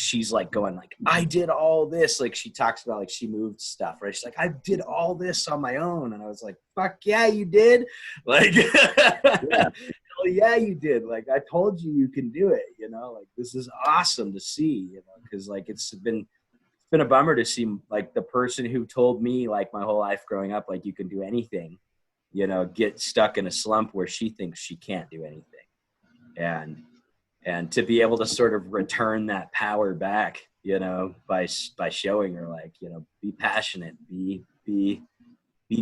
going like, I did all this. Like, she talks about like she moved stuff, right? She's like, I did all this on my own. And I was like, fuck yeah, you did. Like, yeah. hell yeah, you did. Like, I told you can do it, you know. Like, this is awesome to see, you know, because like it's been a bummer to see like the person who told me like my whole life growing up, like, you can do anything, you know, get stuck in a slump where she thinks she can't do anything. And to be able to sort of return that power back, you know, by showing her like, you know, be passionate,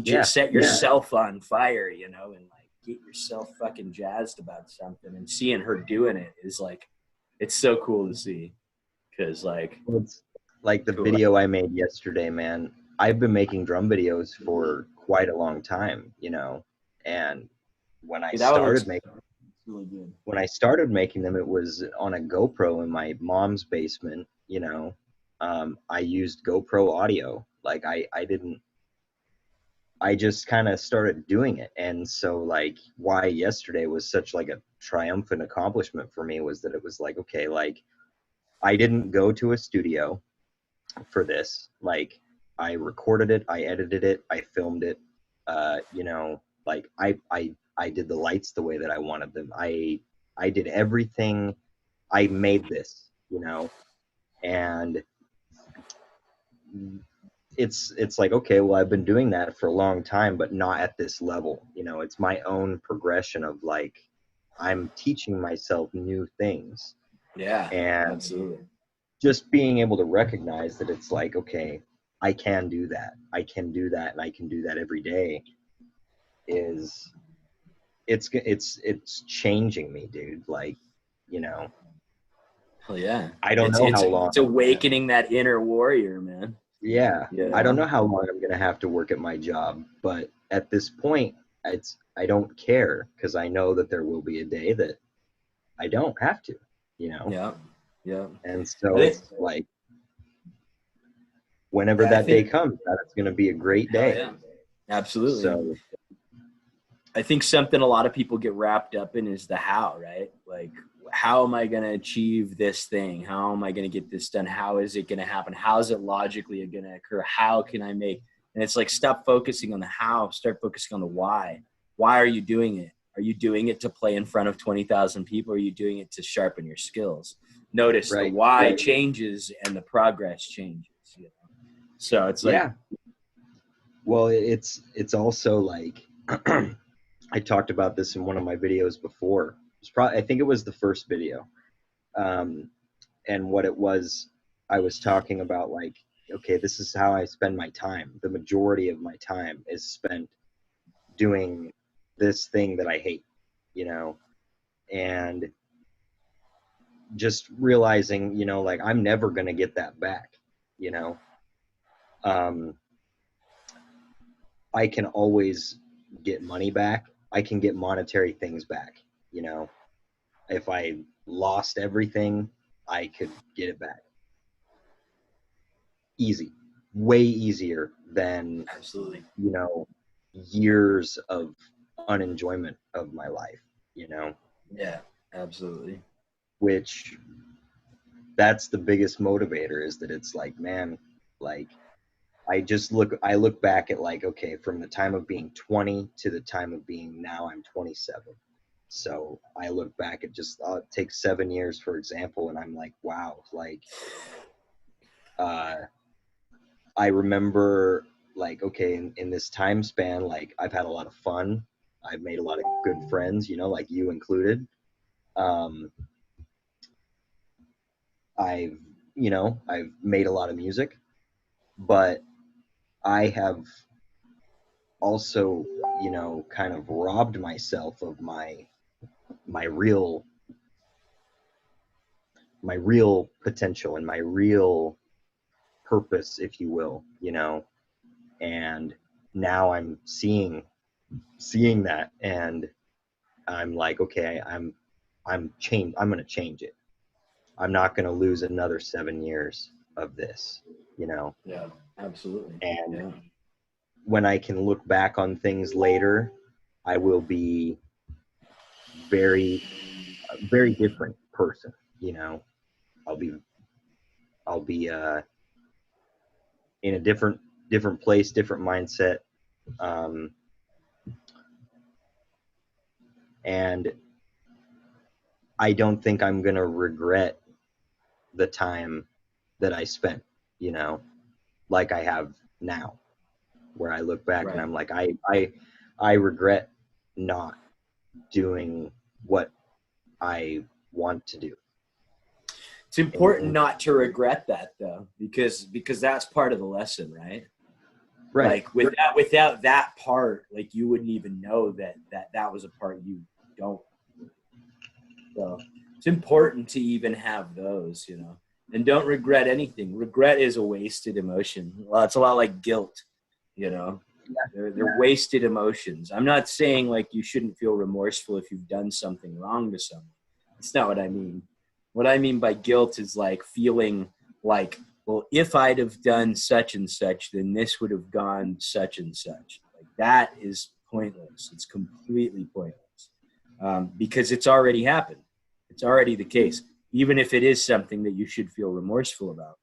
just set yourself on fire, you know, and like get yourself fucking jazzed about something, and seeing her doing it is like, it's so cool to see. Because like, It's like the video I made yesterday, man. I've been making drum videos for quite a long time, you know, and when I started making really good. when I started making them, it was on a GoPro in my mom's basement. You know, I used GoPro audio. Like I just kind of started doing it, and so like why yesterday was such like a triumphant accomplishment for me was that it was like, okay, like I didn't go to a studio for this. Like, I recorded it, I edited it, I filmed it. You know, like I did the lights the way that I wanted them. I did everything. I made this, you know, and it's like, okay, well, I've been doing that for a long time, but not at this level. You know, it's my own progression of like, I'm teaching myself new things. Yeah, and absolutely. just being able to recognize that it's like, okay, I can do that. I can do that, and I can do that every day. Is it's changing me, dude. Like, you know, Hell yeah. I don't know how long. It's awakening that inner warrior, man. Yeah, Yeah. I don't know how long I'm gonna have to work at my job, but at this point, I don't care, because I know that there will be a day that I don't have to, you know. Yeah. Yeah. And so it's like, whenever that day comes, that's gonna be a great day. Yeah. Absolutely. So I think something a lot of people get wrapped up in is the how, right? Like, how am I going to achieve this thing? How am I going to get this done? How is it going to happen? How is it logically going to occur? How can I make? And it's like, stop focusing on the how, start focusing on the why. Why are you doing it? Are you doing it to play in front of 20,000 people? Or are you doing it to sharpen your skills? Notice the why changes and the progress changes. You know? So it's like, yeah. Well, it's also like, I talked about this in one of my videos before. I think it was the first video. And what it was, I was talking about like, okay, this is how I spend my time. The majority of my time is spent doing this thing that I hate, you know, and just realizing, you know, like, I'm never going to get that back, you know. I can always get money back. I can get monetary things back, you know. If I lost everything, I could get it back. easy, way easier than, Absolutely. you know, years of unenjoyment of my life, you know, Yeah, absolutely. which that's the biggest motivator, is that it's like, man, like I look back at, like, okay, from the time of being 20 to the time of being now I'm 27. So I look back at just, it takes 7 years, for example, and I'm like, wow, like, uh, I remember, like, okay, in this time span, like, I've had a lot of fun. I've made a lot of good friends, you know, like you included. Um, I've, I've made a lot of music, but I have also, kind of robbed myself of my real my real potential and my real purpose, if you will, and now I'm seeing that, and I'm like, okay, I'm going to change it. I'm not going to lose another 7 years of this, you know. Yeah, absolutely. And Yeah. when I can look back on things later, I will be very, very different person, you know. I'll be in a different place, different mindset, um, and I don't think I'm gonna regret the time that I spent, you know, like I have now, where I look back and Right. I'm like, I regret not doing what I want to do. It's important not to regret that though, because that's part of the lesson, right? Right. Like without that part, like you wouldn't even know that was a part you don't. So it's important to even have those, and don't regret anything. Regret is a wasted emotion. Well, it's a lot like guilt, you know. They're wasted emotions. I'm not saying like you shouldn't feel remorseful if you've done something wrong to someone. That's not what I mean. What I mean by guilt is like feeling like, well, if I'd have done such and such, then this would have gone such and such. Like that is pointless. It's completely pointless because it's already happened. It's already the case, even if it is something that you should feel remorseful about.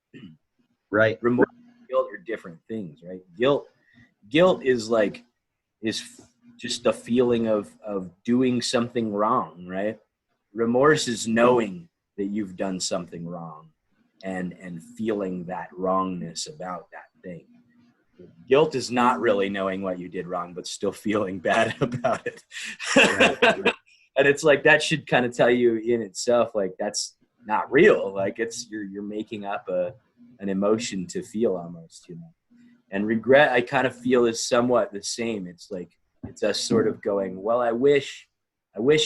Right. Remorse and guilt are different things, right? Guilt is just the feeling of doing something wrong, right? Remorse is knowing that you've done something wrong and feeling that wrongness about that thing. Guilt is not really knowing what you did wrong but still feeling bad about it. Right. And it's like that should kind of tell you in itself, like that's not real. Like it's you're making up an emotion to feel almost, And regret, I kind of feel, is somewhat the same. It's like it's us sort of going, well, I wish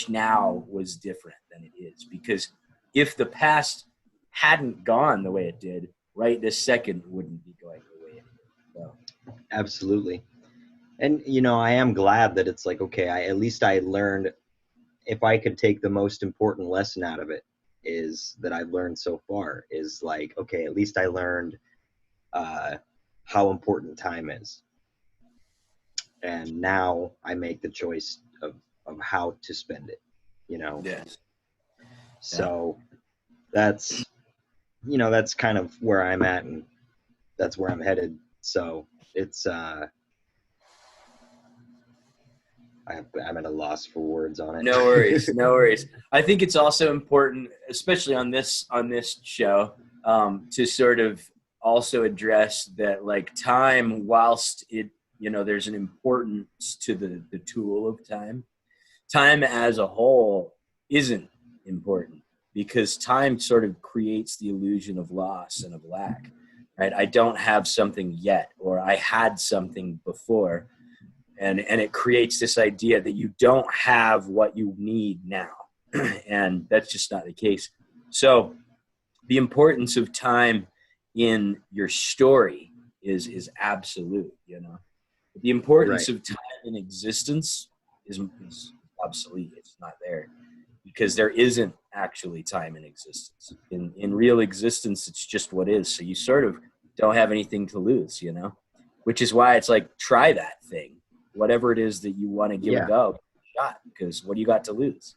now was different than it is, because if the past hadn't gone the way it did, right this second wouldn't be going the way it did. So. Absolutely. And I am glad that it's like, okay, at least I learned, if I could take the most important lesson out of it, is that I've learned so far, is like, okay, at least I learned how important time is. And now I make the choice of how to spend it, Yes. So that's, that's kind of where I'm at, and that's where I'm headed. So it's, I'm at a loss for words on it. No worries, no worries. I think it's also important, especially on this show, to sort of also address that, like, time, whilst it, there's an importance to the tool of time. Time as a whole isn't important, because time sort of creates the illusion of loss and of lack, right? I don't have something yet, or I had something before. And it creates this idea that you don't have what you need now. And that's just not the case. So the importance of time in your story is absolute, The importance Right. of time in existence is obsolete. It's not there, because there isn't actually time in existence. In real existence, it's just what is. So you sort of don't have anything to lose, you know, which is why it's like, try that thing, whatever it is that you want to give a go, shot, because what do you got to lose,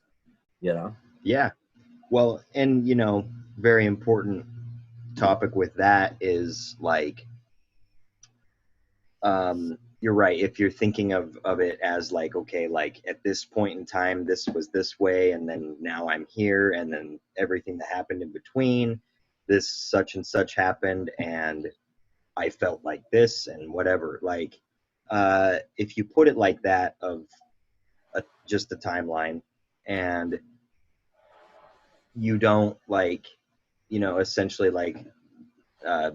you know? Yeah. Well, and you know, very important topic with that is like, you're right. If you're thinking of it as like, okay, like at this point in time, this was this way, and then now I'm here, and then everything that happened in between, this such and such happened, and I felt like this, and whatever. Like, if you put it like that, of just a timeline, and you don't like, you know, essentially uh,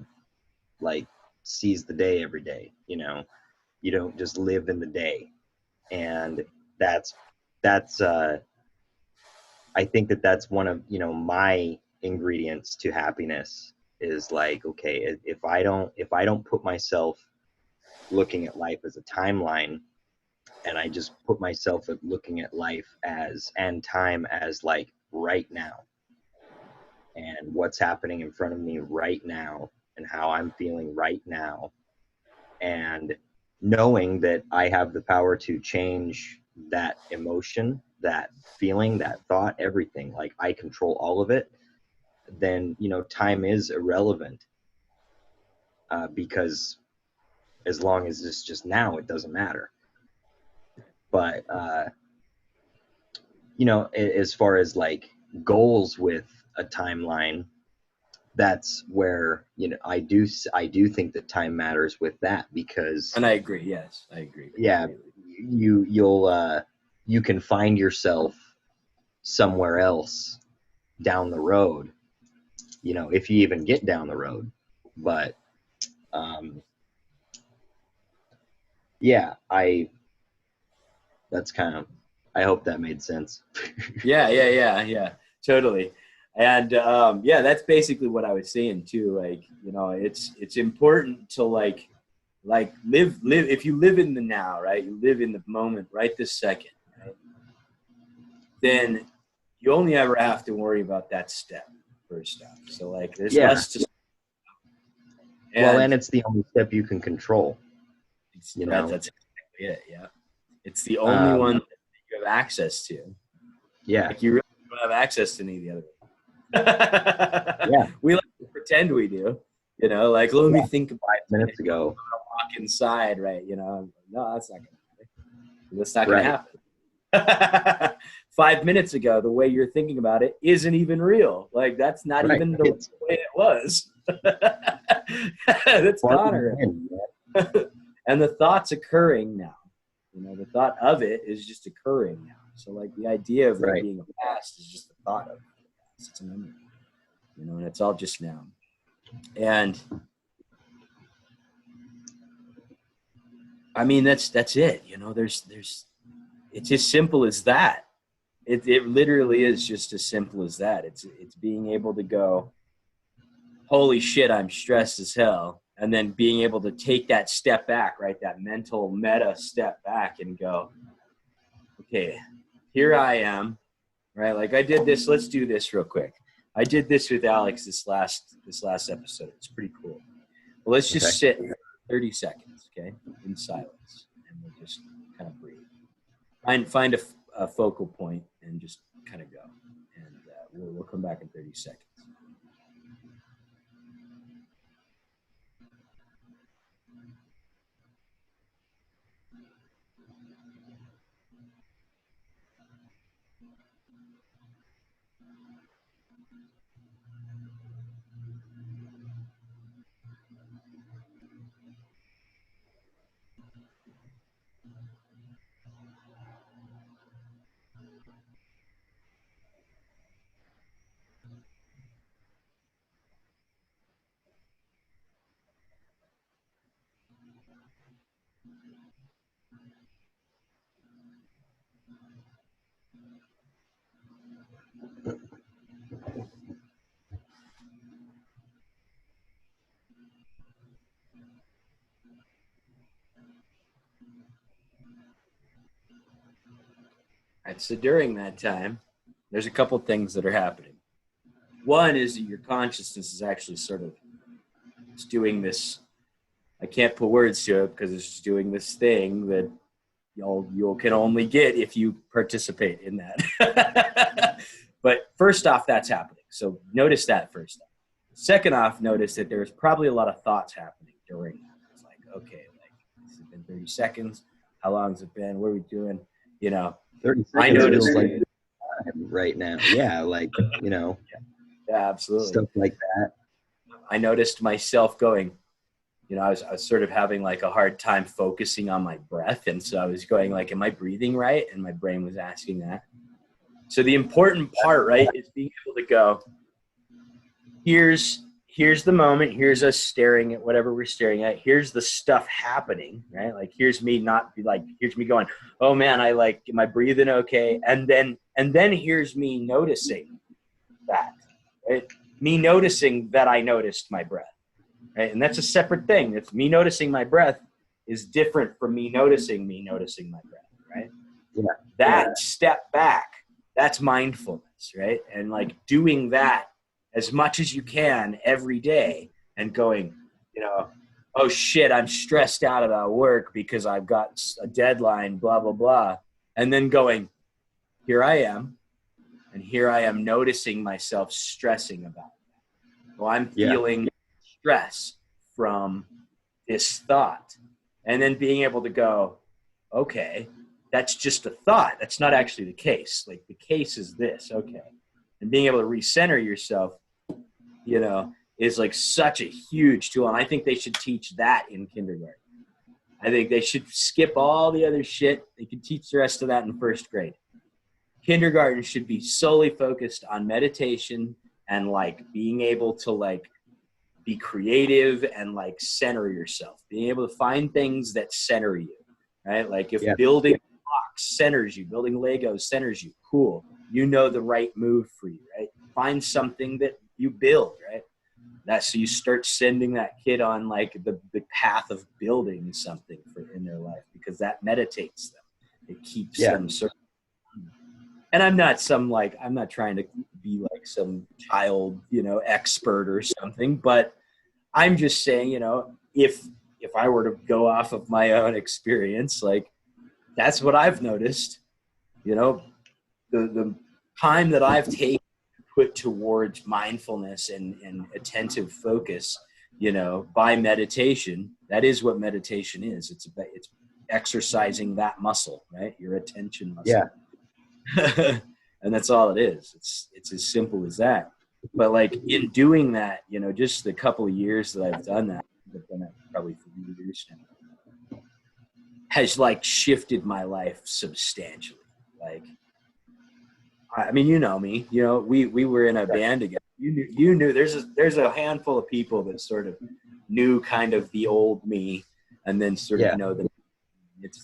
like seize the day every day. You know, you don't just live in the day, and that's I think that that's one of, you know, my ingredients to happiness is like, okay, if I don't put myself looking at life as a timeline, and I just put myself at looking at life as, and time as like right now, and what's happening in front of me right now, and how I'm feeling right now, and knowing that I have the power to change that emotion, that feeling, that thought, everything, like I control all of it, then, you know, time is irrelevant, because as long as it's just now, it doesn't matter. But you know, as far as like goals with a timeline, that's where, you know, I do think that time matters with that, because And I agree. Yes, I agree. yeah, you can find yourself somewhere else down the road, you know, if you even get down the road. But um yeah, that's kind of, I hope that made sense. Yeah. Totally. And yeah, that's basically what I was saying too. Like, you know, it's important to live. If you live in the now, right? You live in the moment, right this second, right? Then you only ever have to worry about that step, first step. So like, there's Yeah. less to, Well, and and it's the only step you can control, you know. that's exactly it. Yeah, it's the only um one that you have access to. yeah. Like, you really don't have access to any of the other. Yeah. We like to pretend we do, you know, like, let me Yeah. think about 5 minutes it. ago. Walk inside, right? You know, no, that's not gonna happen. That's not gonna Right. happen. 5 minutes ago, the way you're thinking about it isn't even real. Like, that's not Right. even the It's way it was. That's farther gone already. in. And the thought's occurring now. You know, the thought of it is just occurring now. So like, the idea of there Right. being a past is just the thought of it. It's a memory. You know, and it's all just now. And I mean, that's it. You know, there's it's as simple as that. It literally is just as simple as that. It's being able to go, holy shit, I'm stressed as hell, and then being able to take that step back, right? That mental meta step back and go, okay, here I am, right? Like, I did this. Let's do this real quick. I did this with Alex this last episode. It's pretty cool. Well, let's just sit for 30 seconds, okay, in silence, and we'll just kind of breathe. Find a focal point and just kind of go, and we'll come back in 30 seconds. All right, so during that time, there's a couple things that are happening. One is that your consciousness is actually sort of it's doing this. I can't put words to it because it's just doing this thing that you can only get if you participate in that. But first off, that's happening. So notice that first off. Second off, notice that there's probably a lot of thoughts happening during that. It's like, okay, like this has been 30 seconds. How long has it been? What are we doing? 30 seconds I noticed feels like right now. Yeah, like, yeah, absolutely. Stuff like that. I noticed myself going, I was sort of having like a hard time focusing on my breath. And so I was going like, am I breathing right? And my brain was asking that. So the important part, right, is being able to go, here's the moment. Here's us staring at whatever we're staring at. Here's the stuff happening, right? Like, here's me here's me going, oh man, am I breathing okay? And then here's me noticing that, right? Me noticing that I noticed my breath. Right? And that's a separate thing. It's me noticing my breath is different from me noticing my breath, right? Yeah. That step back, that's mindfulness, right? And like doing that as much as you can every day and going, oh shit, I'm stressed out about work because I've got a deadline, blah, blah, blah. And then going, here I am. And here I am noticing myself stressing about it. Well, I'm feeling stress from this thought, and then being able to go, okay, that's just a thought. That's not actually the case. Like, the case is this. Okay. And being able to recenter yourself, is like such a huge tool. And I think they should teach that in kindergarten. I think they should skip all the other shit. They can teach the rest of that in first grade. Kindergarten should be solely focused on meditation and like being able to like be creative and like center yourself, being able to find things that center you, right? Like if building blocks centers you, building Legos centers you, cool. You know the right move for you, right? Find something that you build, right? So you start sending that kid on like the path of building something in their life, because that meditates them. It keeps them sort of. And I'm not trying to be like some child, expert or something, but I'm just saying, if I were to go off of my own experience, like that's what I've noticed, the time that I've taken to put towards mindfulness and attentive focus, by meditation. That is what meditation is. It's exercising that muscle, right? Your attention muscle. Yeah. And that's all it is. It's as simple as that. But like in doing that, just the couple of years that I've done that, I've done that probably 3 years now, has like shifted my life substantially. Like, I mean, you know me, we were in a band together. You knew there's a handful of people that sort of knew kind of the old me, and then sort of know that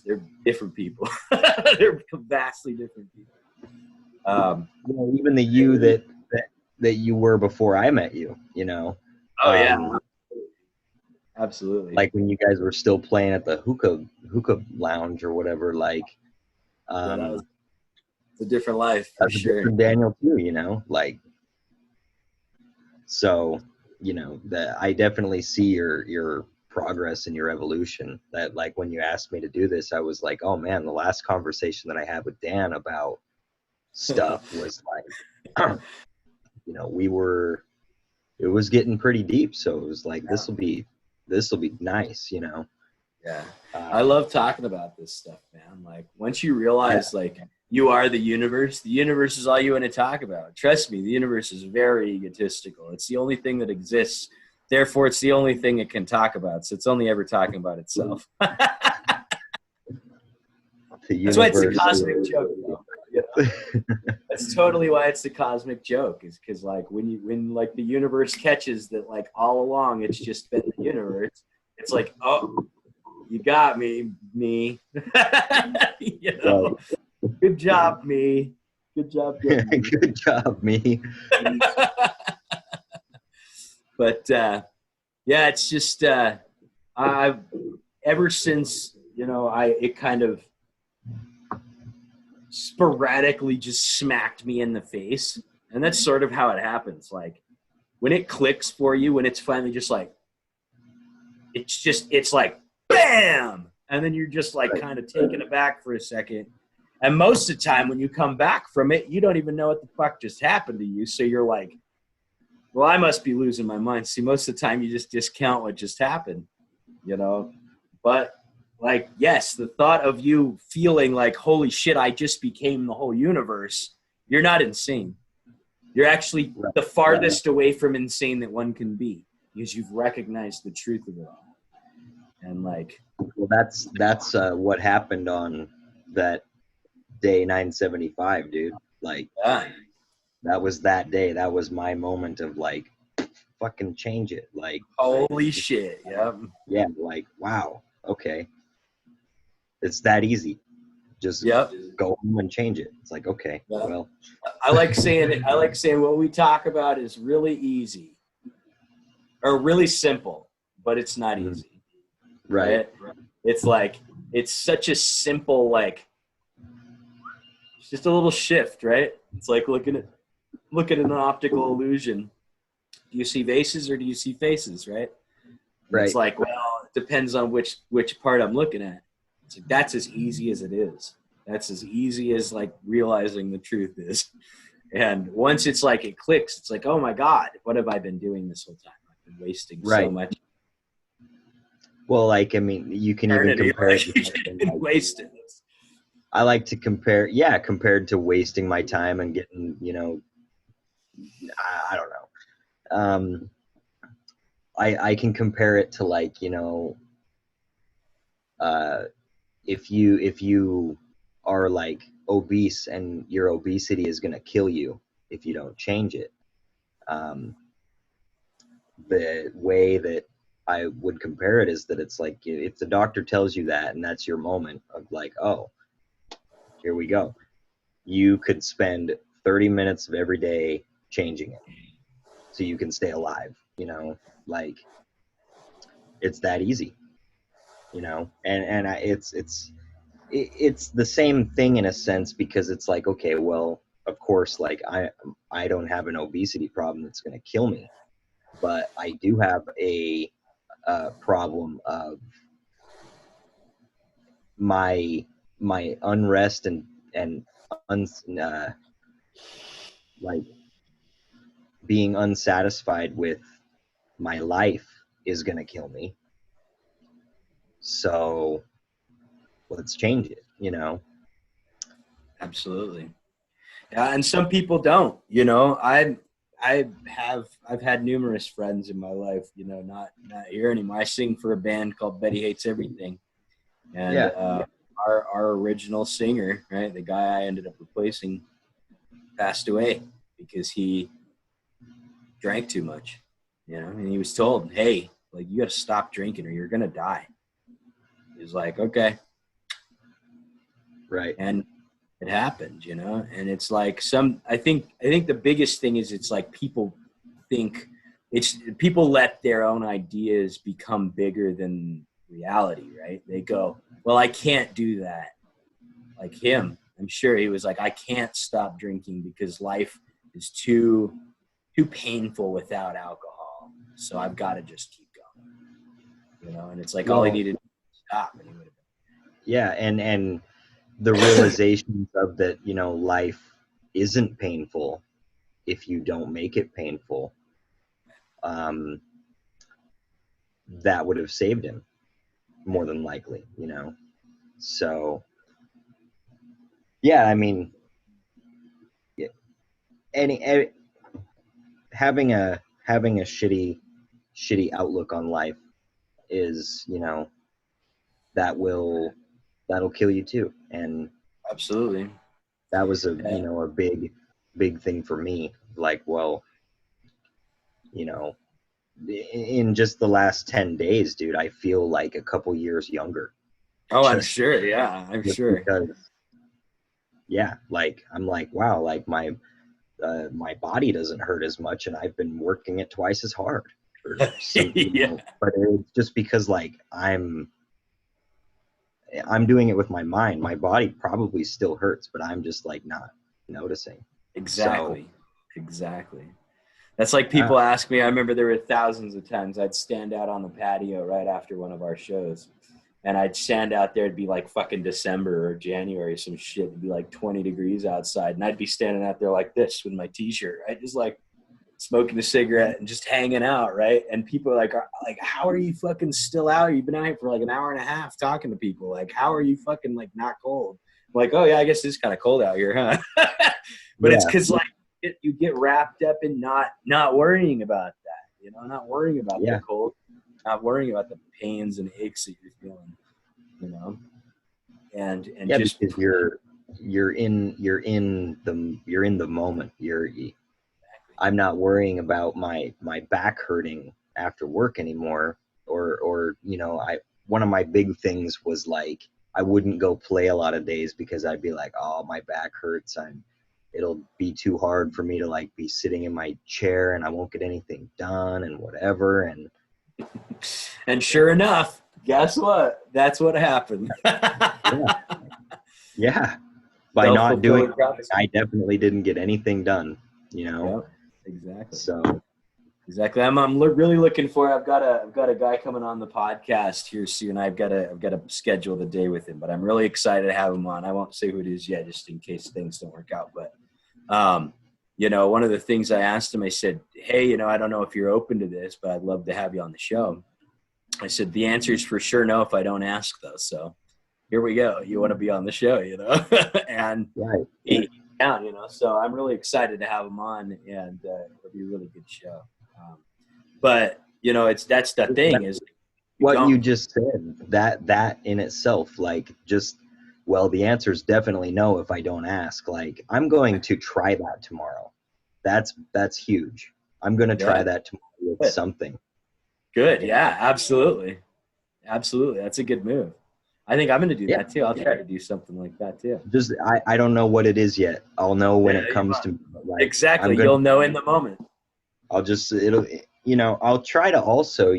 they're different people. They're vastly different people. Even the you that you were before I met you, Oh yeah, absolutely. Like when you guys were still playing at the hookah lounge or whatever. Like, it's a different life for sure. Different Daniel too, like. So, I definitely see your progress and your evolution. That like when you asked me to do this, I was like, oh man, the last conversation that I had with Dan about stuff was like, it was getting pretty deep. So it was like, this will be nice, Yeah. I love talking about this stuff, man. Like once you realize like you are the universe is all you want to talk about. Trust me, the universe is very egotistical. It's the only thing that exists. Therefore, it's the only thing it can talk about. So it's only ever talking about itself. That's why it's a cosmic joke, though. That's totally why it's the cosmic joke, is because like when like the universe catches that like all along it's just been the universe, it's like, oh, you got me. Good job, me. Good job, me. Good job, me. But it's just I've ever since it kind of sporadically just smacked me in the face, and that's sort of how it happens. Like when it clicks for you, when it's finally just like, it's like bam, and then you're just like kind of taken aback for a second. And most of the time when you come back from it, you don't even know what the fuck just happened to you. So you're like, well, I must be losing my mind. See, most of the time you just discount what just happened, you know? But like, yes, the thought of you feeling like, holy shit, I just became the whole universe. You're not insane. You're actually the farthest away from insane that one can be, because you've recognized the truth of it all. And like, well, that's what happened on that day 975, dude. Like, yeah. that was that day. That was my moment of like, fucking change it. Like, holy shit. Yeah. Yeah. Like, wow. Okay. It's that easy. Just go home and change it. It's like, okay, well. I like saying what we talk about is really easy or really simple, but it's not easy. Right. It's like, it's such a simple, like, it's just a little shift, right? It's like look at an optical illusion. Do you see vases or do you see faces, right? Right. It's like, well, it depends on which part I'm looking at. It's like, that's as easy as it is. That's as easy as like realizing the truth is. And once it's like it clicks, it's like, oh my God, what have I been doing this whole time? I've been wasting so much. Well, like, I mean, you can even compare it. Wasted. I like to compare, compared to wasting my time and getting, you know, I don't know. I can compare it to like, you know, if you are like obese and your obesity is going to kill you if you don't change it. The way that I would compare it is that it's like, if the doctor tells you that and that's your moment of like, oh, here we go. You could spend 30 minutes of every day changing it so you can stay alive, you know, like it's that easy, you know, and it's the same thing in a sense, because it's like, okay, well, of course, like I don't have an obesity problem that's going to kill me, but I do have a problem of my unrest and like being unsatisfied with my life is going to kill me. So let's change it, you know? Absolutely. Yeah. And some people don't, you know, I've had numerous friends in my life, you know, not here anymore. I sing for a band called Betty Hates Everything. And our original singer, right, the guy I ended up replacing, passed away because he drank too much, you know, and he was told, hey, like, you got to stop drinking or you're going to die. He was like, okay. Right. And it happened, you know, and it's like I think the biggest thing is it's like people let their own ideas become bigger than reality, right? They go, well, I can't do that. Like him, I'm sure he was like, I can't stop drinking because life is too painful without alcohol. So I've got to just keep going, you know? And it's like, all he needed to stop. And he would have been. Yeah. And the realizations of that, you know, life isn't painful if you don't make it painful. That would have saved him more than likely, you know? So, yeah, I mean, having a shitty outlook on life is, you know, that'll kill you too. And Absolutely. that was you know, a big thing for me. Like, well, you know, in just the last 10 days, dude, I feel like a couple years younger. Oh, I'm sure. Yeah, I'm sure. Because, yeah, like, I'm like, wow, like my body doesn't hurt as much, and I've been working it twice as hard. Or some, you know, but it's just because, like, I'm doing it with my mind. My body probably still hurts, but I'm just like not noticing. Exactly. That's like people ask me. I remember there were thousands of times I'd stand out on the patio right after one of our shows, and I'd stand out there. It'd be like fucking December or January, some shit. It'd be like 20 degrees outside, and I'd be standing out there like this with my t-shirt, right? Just like smoking a cigarette and just hanging out, right? And people are like, how are you fucking still out? You've been out here for like an hour and a half talking to people. Like, how are you fucking like not cold? I'm like, oh yeah, I guess it's kind of cold out here, huh? But it's because like you get wrapped up in not worrying about that, not worrying about the cold, not worrying about the pains and aches that you're feeling, and just because you're in the moment. I'm not worrying about my back hurting after work anymore, or one of my big things was like I wouldn't go play a lot of days because I'd be like, oh, my back hurts. It'll be too hard for me to like be sitting in my chair and I won't get anything done and whatever. And sure enough, guess what? That's what happened. Yeah. By not doing it, I definitely didn't get anything done, Yep, exactly. So exactly. I'm really looking for. I've got a guy coming on the podcast here soon. I've got to schedule the day with him, but I'm really excited to have him on. I won't say who it is yet, just in case things don't work out. But one of the things I asked him, I said, hey, I don't know if you're open to this, but I'd love to have you on the show. I said, the answer is for sure no if I don't ask, though. So here we go. You want to be on the show, and right. He down, So I'm really excited to have him on, and it'll be a really good show. But that's the thing is what you just said, that in itself, like the answer is definitely no if I don't ask. Like I'm going to try that tomorrow. That's huge. I'm going to try that tomorrow with something. Good. Yeah, absolutely. Absolutely. That's a good move. I think I'm going to do that too. I'll try to do something like that too. Just, I don't know what it is yet. I'll know when it comes to me. Like, exactly. You'll know in the moment. I'll try to also,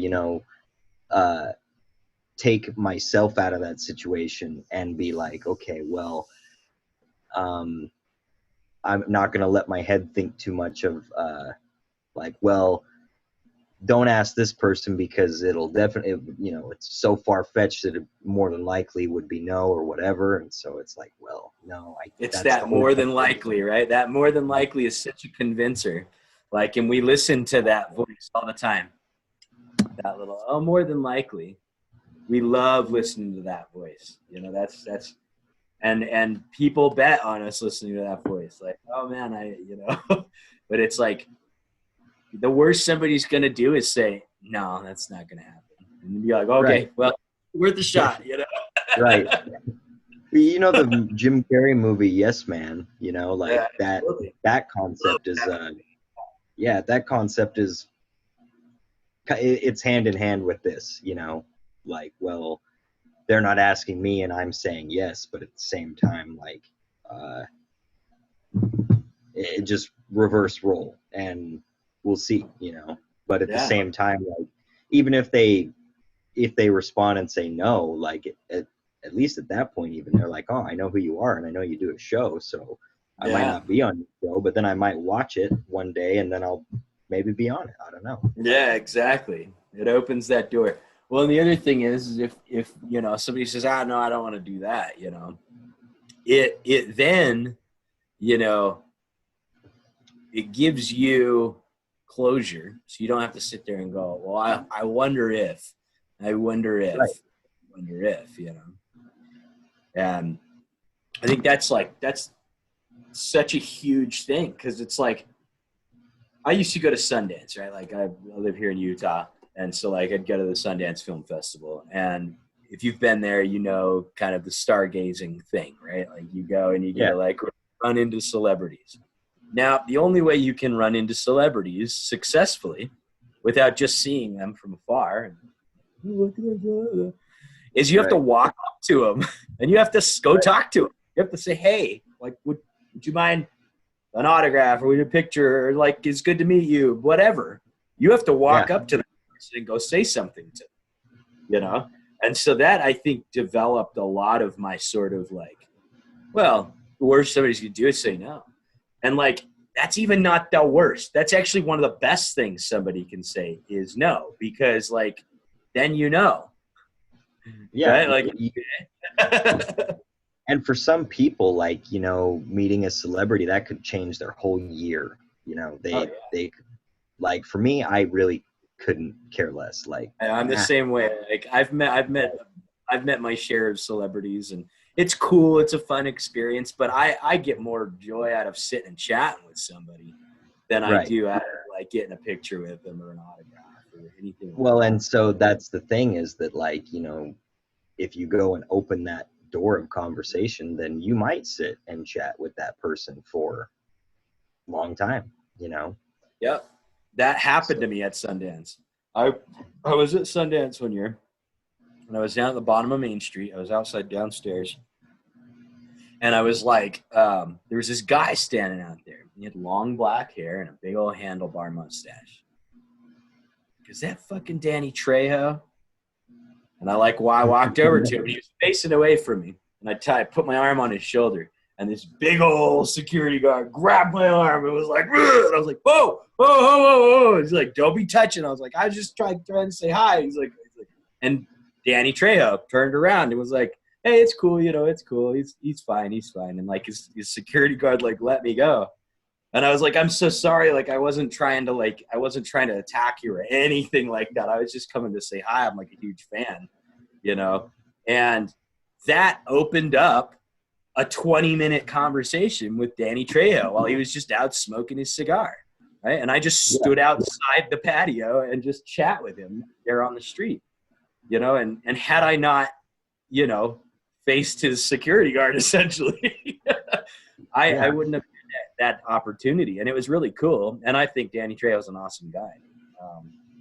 take myself out of that situation and be like, okay, well, I'm not going to let my head think too much of, don't ask this person because it'll definitely, it's so far-fetched that it more than likely would be no or whatever. And so it's like, well, no. It's that more than likely, right? That more than likely is such a convincer. Like, and we listen to that voice all the time. That little, oh, more than likely. We love listening to that voice. That's and people bet on us listening to that voice. Like, oh man, but it's like, the worst somebody's going to do is say, no, that's not going to happen. And you'd be like, okay, well, worth a shot, Right. The Jim Carrey movie, Yes Man, that concept is, that concept is, it's hand in hand with this, well, they're not asking me and I'm saying yes, but at the same time, it just reverse role and we'll see, but at the same time, even if they respond and say no, at least at that point, even they're like, oh, I know who you are and I know you do a show, so I might not be on your show, but then I might watch it one day and then I'll maybe be on it. I don't know. Yeah, exactly. It opens that door. Well, and the other thing is if somebody says, no, I don't want to do that, it then, it gives you closure, so you don't have to sit there and go, well, I wonder if, right. And I think that's such a huge thing, because it's like, I used to go to Sundance, right? Like I live here in Utah, and so I'd go to the Sundance Film Festival, and if you've been there, kind of the stargazing thing, right? Like you go and you get run into celebrities. Now, the only way you can run into celebrities successfully without just seeing them from afar is you have to walk up to them and you have to go talk to them. You have to say, hey, would you mind an autograph or a picture, or it's good to meet you, whatever. You have to walk up to them and go say something to them, And so that, I think, developed a lot of my sort of the worst somebody's going to do is say no. And that's even not the worst. That's actually one of the best things somebody can say is no, because like, then you know, Yeah. right? Like, And for some people, like, you know, meeting a celebrity, that could change their whole year. You know, oh, yeah. they like, for me, I really couldn't care less. Like, I'm the same way. Like I've met my share of celebrities, and it's cool. It's a fun experience, but I get more joy out of sitting and chatting with somebody than I right. do out of like getting a picture with them or an autograph or anything like Well, that. and so that's the thing, is that, like, you know, if you go and open that door of conversation, then you might sit and chat with that person for a long time, you know? Yep. That happened to me at Sundance. I was at Sundance one year, and I was down at the bottom of Main Street. I was outside downstairs, and I was like, there was this guy standing out there. He had long black hair and a big old handlebar mustache. Is that fucking Danny Trejo? And I walked over to him, and he was facing away from me. And I put my arm on his shoulder, and this big old security guard grabbed my arm and was like, "Ugh!" And I was like, whoa, whoa, whoa, whoa, whoa. He's like, don't be touching. I was like, I was just trying to say hi. He's like, and Danny Trejo turned around and was like, hey, it's cool, you know, it's cool. He's fine, he's fine. And like his security guard like let me go. And I was like, I'm so sorry. Like I wasn't trying to attack you or anything like that. I was just coming to say hi. I'm like a huge fan, you know. And that opened up a 20-minute conversation with Danny Trejo while he was just out smoking his cigar, right? And I just stood outside the patio and just chat with him there on the street, you know. And had I not, you know, faced his security guard essentially, I wouldn't have had that opportunity. And it was really cool. And I think Danny Trejo is an awesome guy.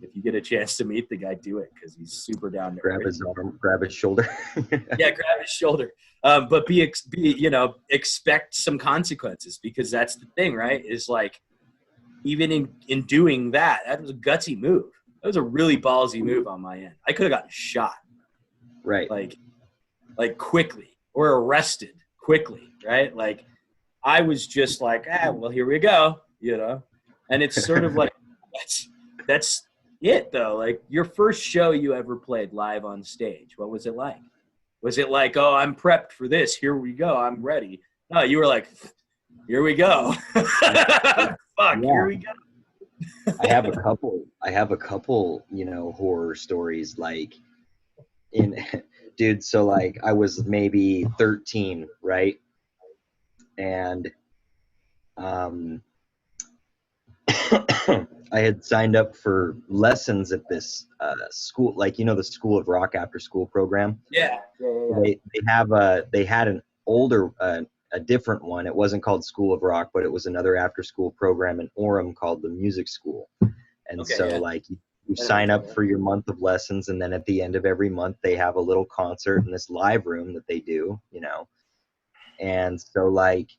If you get a chance to meet the guy, do it, because he's super down to grab his arm, grab his shoulder. Yeah, grab his shoulder. But you know, expect some consequences, because that's the thing, right? Is like, even in doing that, that was a gutsy move. That was a really ballsy move on my end. I could have gotten shot, Right. Like quickly, or arrested quickly, right? Like I was just like, well, here we go, you know. And it's sort of like that's it though. Like, your first show you ever played live on stage, what was it like? Was it like, oh, I'm prepped for this, here we go, I'm ready? No, you were like, here we go. Fuck, here we go. I have a couple, you know, horror stories, like, dude, so like I was maybe 13, right? And I had signed up for lessons at this school, like, you know, the School of Rock after school program. Yeah. They had an older a different one. It wasn't called School of Rock, but it was another after school program in Orem called the Music School. And like you sign up for your month of lessons, and then at the end of every month they have a little concert in this live room that they do, you know. And so like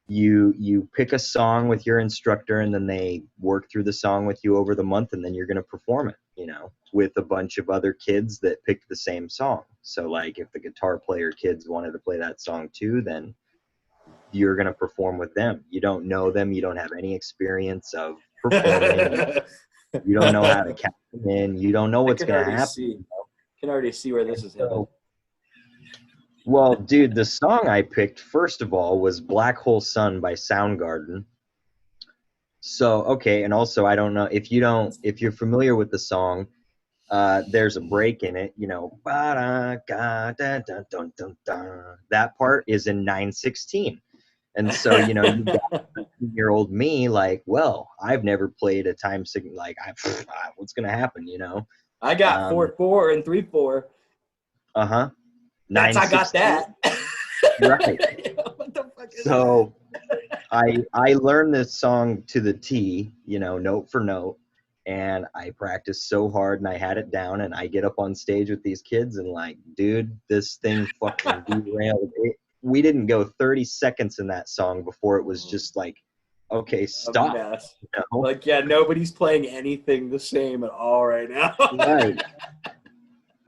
you pick a song with your instructor, and then they work through the song with you over the month, and then you're going to perform it, you know, with a bunch of other kids that picked the same song. So like if the guitar player kids wanted to play that song too, then you're going to perform with them. You don't know them, you don't have any experience of performing. You don't know how to count them in, you don't know what's going to happen. I can already see where this is headed. Well, dude, the song I picked, first of all, was Black Hole Sun by Soundgarden. So, okay, and also, I don't know, if you're familiar with the song, there's a break in it, you know, that part is in 9/16. And so, you know, you've got 13-year-old me, like, well, I've never played a time signature, like, what's going to happen, you know? I got 4/4 and 3/4. Uh-huh. That's, I got that. Right. What the fuck is so I learned this song to the T, you know, note for note, and I practiced so hard, and I had it down, and I get up on stage with these kids, and like, dude, this thing fucking derailed. We didn't go 30 seconds in that song before it was just like, okay, stop. You know? Like, yeah, nobody's playing anything the same at all right now. Right.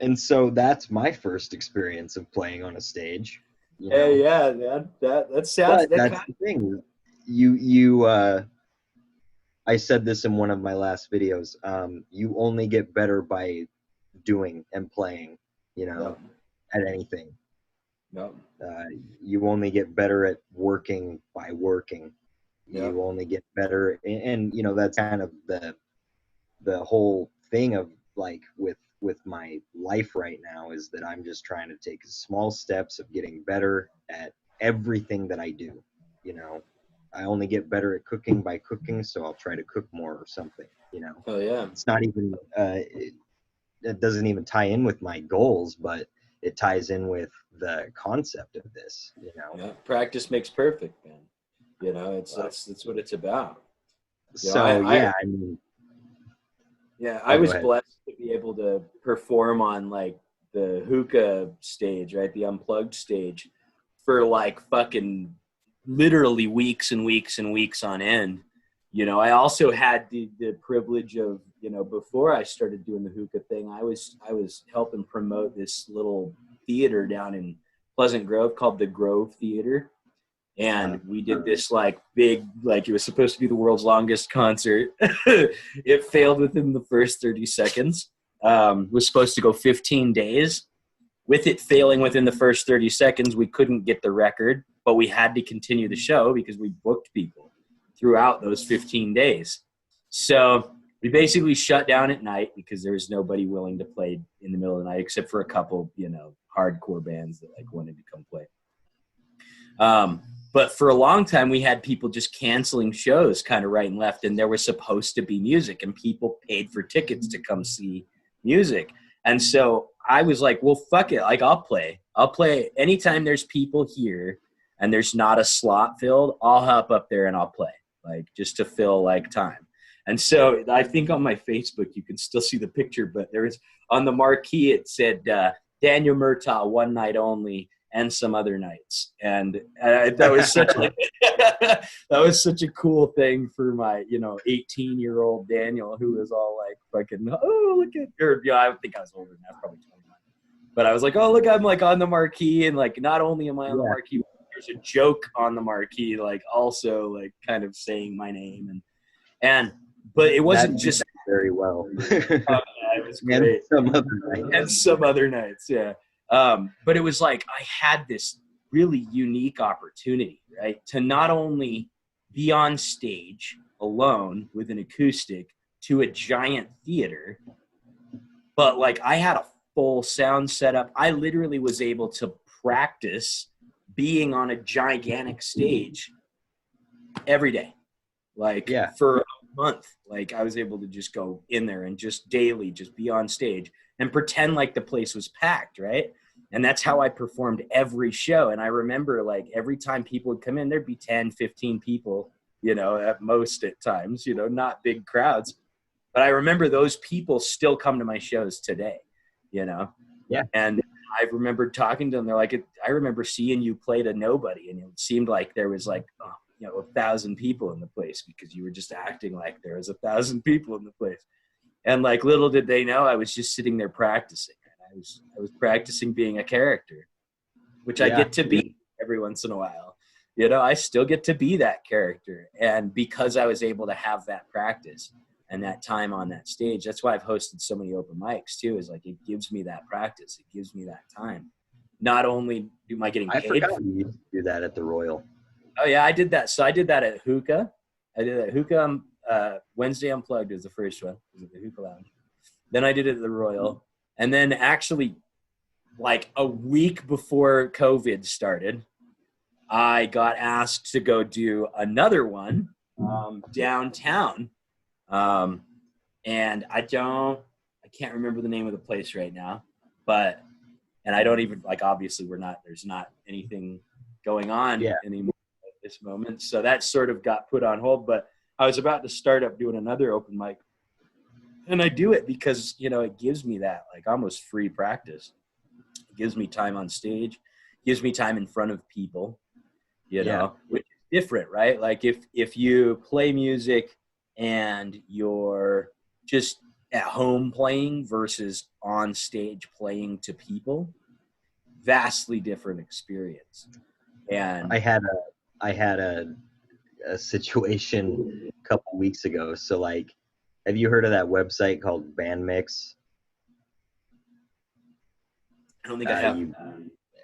And so that's my first experience of playing on a stage. You know? Hey, yeah, man. That sounds. But that's the thing. You I said this in one of my last videos. You only get better by doing and playing, you know, Yep. at anything. Yep. Uh, you only get better at working by working. Yep. You only get better, and you know that's kind of the whole thing of like with my life right now is that I'm just trying to take small steps of getting better at everything that I do. You know, I only get better at cooking by cooking, so I'll try to cook more or something. You know, Oh yeah. it's not even it doesn't even tie in with my goals, but it ties in with the concept of this. You know, Yeah. Practice makes perfect, man. You know, it's uh, that's what it's about. You know, so I yeah, I mean, yeah, I oh, go was ahead. blessed to be able to perform on like the hookah stage, right? The unplugged stage for like fucking literally weeks and weeks and weeks on end. You know, I also had the privilege of, you know, before I started doing the hookah thing, I was helping promote this little theater down in Pleasant Grove called the Grove Theater. Uh, And we did this like big, like it was supposed to be the world's longest concert. It failed within the first 30 seconds. Was supposed to go 15 days. With it failing within the first 30 seconds, we couldn't get the record, but we had to continue the show because we booked people throughout those 15 days. So we basically shut down at night because there was nobody willing to play in the middle of the night except for a couple, you know, hardcore bands that like wanted to come play. Um, but for a long time, we had people just canceling shows kind of right and left, and there was supposed to be music, and people paid for tickets to come see music. And so I was like, well, fuck it. Like, I'll play. I'll play anytime there's people here and there's not a slot filled, I'll hop up there and I'll play, like, just to fill, like, time. And so I think on my Facebook, you can still see the picture, but there was on the marquee, it said, Daniel Murtaugh, one night only, and some other nights. And that was such like that was such a cool thing for my, you know, 18-year-old Daniel, who was all like fucking, oh, look at, or yeah, I think I was older than that, probably 21. But I was like, oh, look, I'm like on the marquee, and like not only am I on the yeah, marquee, there's a joke on the marquee, like also like kind of saying my name, and but it that wasn't just very well. it was And great. some other night. And some other nights, yeah. But it was like I had this really unique opportunity, right, to not only be on stage alone with an acoustic to a giant theater, but like I had a full sound setup. I literally was able to practice being on a gigantic stage every day, like Yeah, for a month. Like I was able to just go in there and just daily just be on stage and pretend like the place was packed, right? And that's how I performed every show. And I remember like every time people would come in, there'd be 10, 15 people, you know, at most at times, you know, not big crowds. But I remember those people still come to my shows today, you know? yeah, And I remember talking to them. They're like, I remember seeing you play to nobody. And it seemed like there was like, oh, you know, 1,000 people in the place because you were just acting like there was 1,000 people in the place. And like little did they know, I was just sitting there practicing. I was practicing being a character, which I yeah, get to be every once in a while. You know, I still get to be that character. And because I was able to have that practice and that time on that stage, that's why I've hosted so many open mics too, is like it gives me that practice. It gives me that time. Not only am I getting I paid forgot for, you used to do that at the Royal. oh yeah, I did that. So I did that at Hookah. I did that Hookah Wednesday Unplugged was the first one. It was at the Hookah Lounge. Then I did it at the Royal. And then actually like a week before COVID started, I got asked to go do another one downtown. Um, and I can't remember the name of the place right now, but, and I don't even like, obviously there's not anything going on Yeah, anymore at this moment. So that sort of got put on hold, but I was about to start up doing another open mic, and I do it because, you know, it gives me that like almost free practice. It gives me time on stage, gives me time in front of people, you yeah, know, which is different, right? Like if you play music and you're just at home playing versus on stage playing to people, vastly different experience. And I had a a situation a couple weeks ago. So like, have you heard of that website called Bandmix? I don't think I have.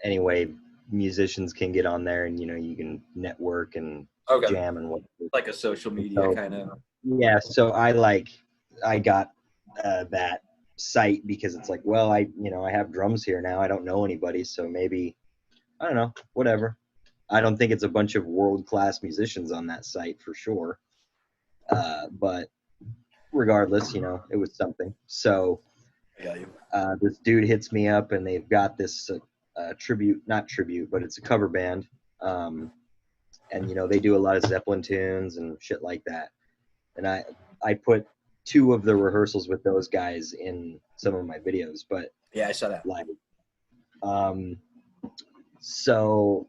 Anyway, musicians can get on there and, you know, you can network and Okay. jam and what. Like a social media So, kind of. yeah, so I got that site because it's like, well, I have drums here now. I don't know anybody, so maybe, I don't know, whatever. I don't think it's a bunch of world-class musicians on that site for sure. But regardless, you know, it was something. So I got you. this dude hits me up and they've got this not tribute, but it's a cover band. And, you know, they do a lot of Zeppelin tunes and shit like that. And I put 2 of the rehearsals with those guys in some of my videos, but Yeah, I saw that. like, so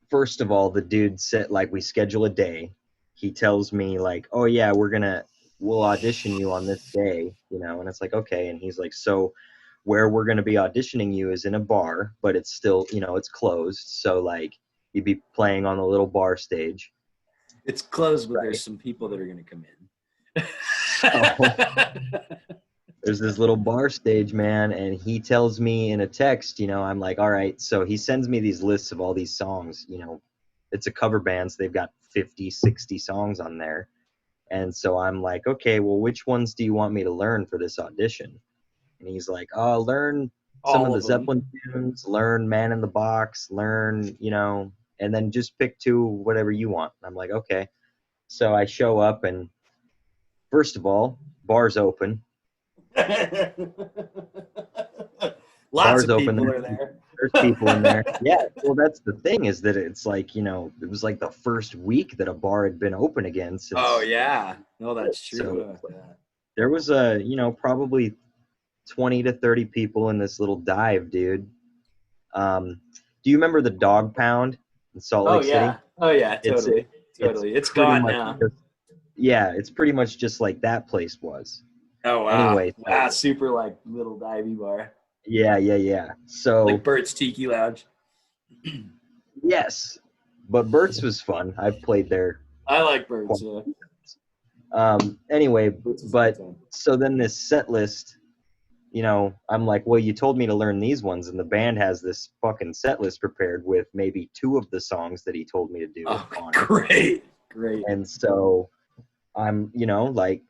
first of all, the dude said, like, we schedule a day. He tells me like, oh yeah, we'll audition you on this day, you know, and it's like, okay. And he's like, so where we're going to be auditioning you is in a bar, but it's still, you know, it's closed. So like you'd be playing on the little bar stage. It's closed, but Right. There's some people that are going to come in. So, there's this little bar stage, man, and he tells me in a text, you know, I'm like, all right. So he sends me these lists of all these songs, you know, it's a cover band, so they've got 50, 60 songs on there. And so I'm like, okay, well, which ones do you want me to learn for this audition? And he's like, oh, learn some of the Zeppelin tunes, learn Man in the Box, learn, you know, and then just pick 2, whatever you want. And I'm like, okay. So I show up and first of all, bar's open. Lots of people are there. There's people in there. Yeah. Well, that's the thing is that it's like, you know, it was like the first week that a bar had been open again since. Oh yeah. No, that's true. So there was you know, probably 20 to 30 people in this little dive, dude. Do you remember the Dog Pound in Salt Lake City? Oh yeah, totally. It's gone now. Yeah, it's pretty much just like that place was. Oh wow. Anyway, wow, super like little divey bar. Yeah. So like Bert's Tiki Lounge. Yes, but Bert's was fun. I've played there. I like Bert's. Yeah. Anyway, but so then this set list, you know, I'm like, well, you told me to learn these ones, and the band has this fucking set list prepared with maybe 2 of the songs that he told me to do. Oh, great. And so I'm, you know, like,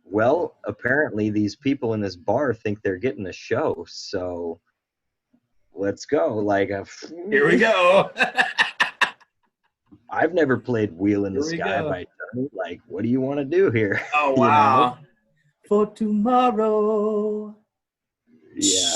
well, apparently these people in this bar think they're getting a show, so let's go. Like, here we go. I've never played Wheel in the Sky by Johnny. Like, what do you want to do here? Oh, wow. For tomorrow. Yeah.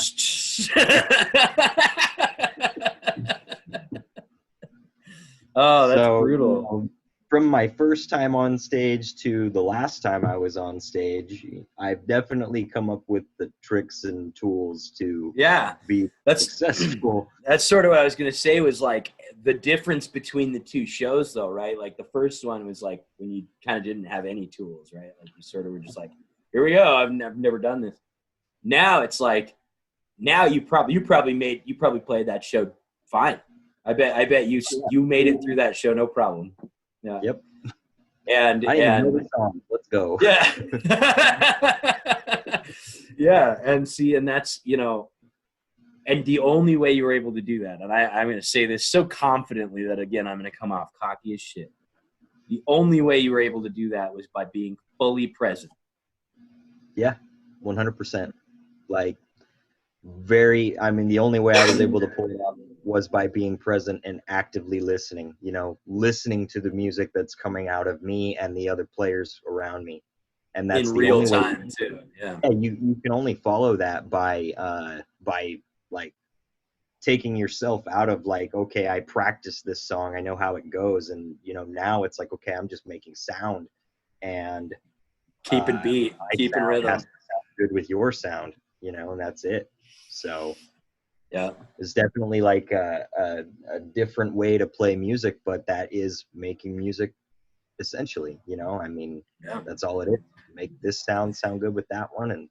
Oh, that's brutal. You know, from my first time on stage to the last time I was on stage, I've definitely come up with the tricks and tools to be successful. That's sort of what I was going to say was like the difference between the 2 shows though, right? Like the first one was like when you kind of didn't have any tools, right? Like you sort of were just like, here we go. I've never done this. Now it's like, now you probably played that show fine. I bet you made it through that show no problem. Yeah. Yep. And I didn't know the song. Let's go. Yeah. Yeah. And see, and that's, you know, and the only way you were able to do that, and I'm going to say this so confidently that again I'm going to come off cocky as shit. The only way you were able to do that was by being fully present. Yeah, 100%. Like the only way I was able to pull it off was by being present and actively listening, you know, listening to the music that's coming out of me and the other players around me. And that's in the real only time way. too. Yeah. You can only follow that by like taking yourself out of like, okay, I practiced this song, I know how it goes, and you know, now it's like, okay, I'm just making sound and keeping beat, keeping rhythm. Has to sound good with your sound, you know, and that's it. So yeah, it's definitely like a different way to play music, but that is making music essentially, you know. I mean, that's all it is. Make this sound good with that one, and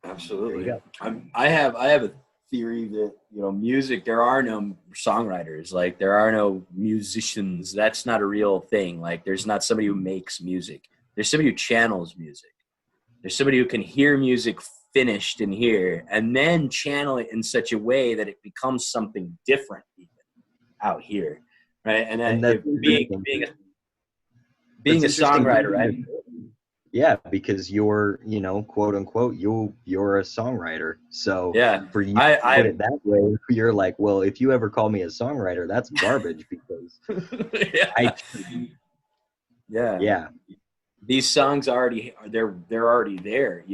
absolutely. there you go. I have a theory that, music, there are no songwriters, like there are no musicians. That's not a real thing. Like there's not somebody who makes music. There's somebody who channels music. There's somebody who can hear music finished in here and then channel it in such a way that it becomes something different even out here, right? And that being a songwriter, right? Yeah, because you're, quote unquote, you're a songwriter. So yeah, for you to put it that way, you're like, well, if you ever call me a songwriter, that's garbage because yeah. These songs they're already there,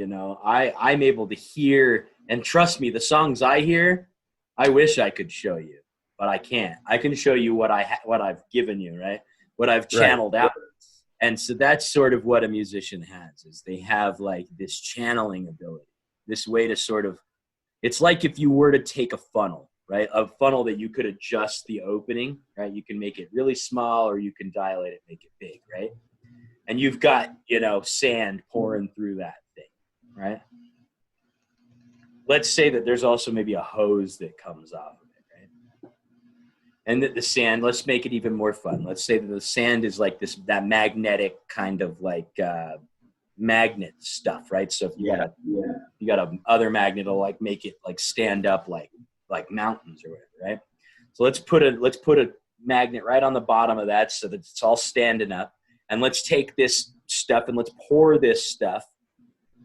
I'm able to hear, and trust me, the songs I hear, I wish I could show you, but I can't. I can show you what I've given you, right? What I've channeled out. And so that's sort of what a musician has, is they have like this channeling ability, this way to sort of, it's like if you were to take a funnel, right? A funnel that you could adjust the opening, right? You can make it really small or you can dilate it, make it big, right? And you've got, sand pouring through that thing, right? Let's say that there's also maybe a hose that comes off of it, right? And that the sand, let's make it even more fun. Let's say that the sand is like that magnetic kind of like magnet stuff, right? So if you got a other magnet to like make it like stand up like mountains or whatever, right? So let's put a magnet right on the bottom of that so that it's all standing up. And let's take this stuff and let's pour this stuff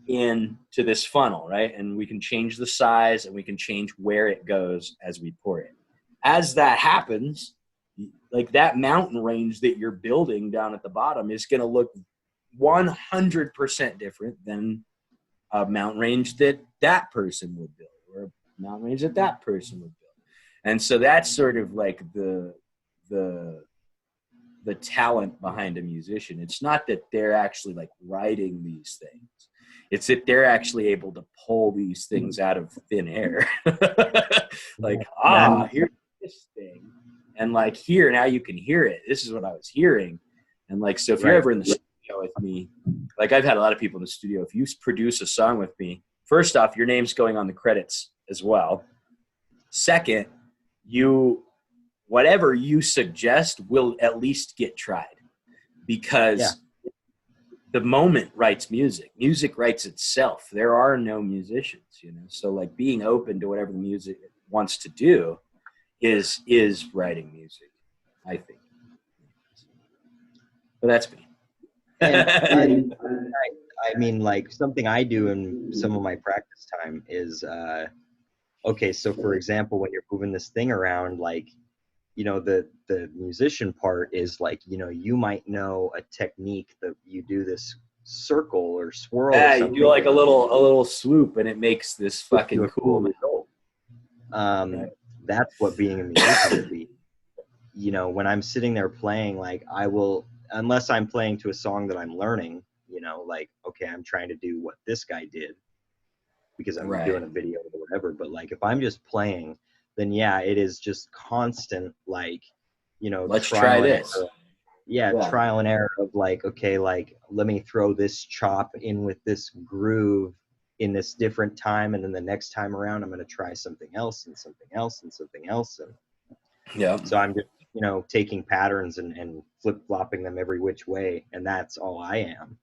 into this funnel, right? And we can change the size and we can change where it goes as we pour it. As that happens, like that mountain range that you're building down at the bottom is going to look 100% different than a mountain range that person would build, or a mountain range that person would build. And so that's sort of like the talent behind a musician. It's not that they're actually like writing these things. It's that they're actually able to pull these things out of thin air. Like, here's this thing. And like here, now you can hear it. This is what I was hearing. And like, so if you're ever in the studio with me, like I've had a lot of people in the studio, if you produce a song with me, first off, your name's going on the credits as well. Second, whatever you suggest will at least get tried, because the moment writes music. Music writes itself. There are no musicians, So like being open to whatever the music wants to do is writing music, I think. But that's me. and I mean, like something I do in some of my practice time is, okay, so for example, when you're moving this thing around, like, the musician part is like, you might know a technique that you do this circle or swirl. Yeah, you do like a little swoop and it makes this fucking cool result. That's what being a musician would be. When I'm sitting there playing, like I will, unless I'm playing to a song that I'm learning, like, okay, I'm trying to do what this guy did because I'm doing a video or whatever. But like, if I'm just playing, then it is just constant, like, let's try this. Trial and error of like, okay, like let me throw this chop in with this groove in this different time, and then the next time around I'm going to try something else and something else and something else. And so I'm just, taking patterns and flip-flopping them every which way, and that's all I am,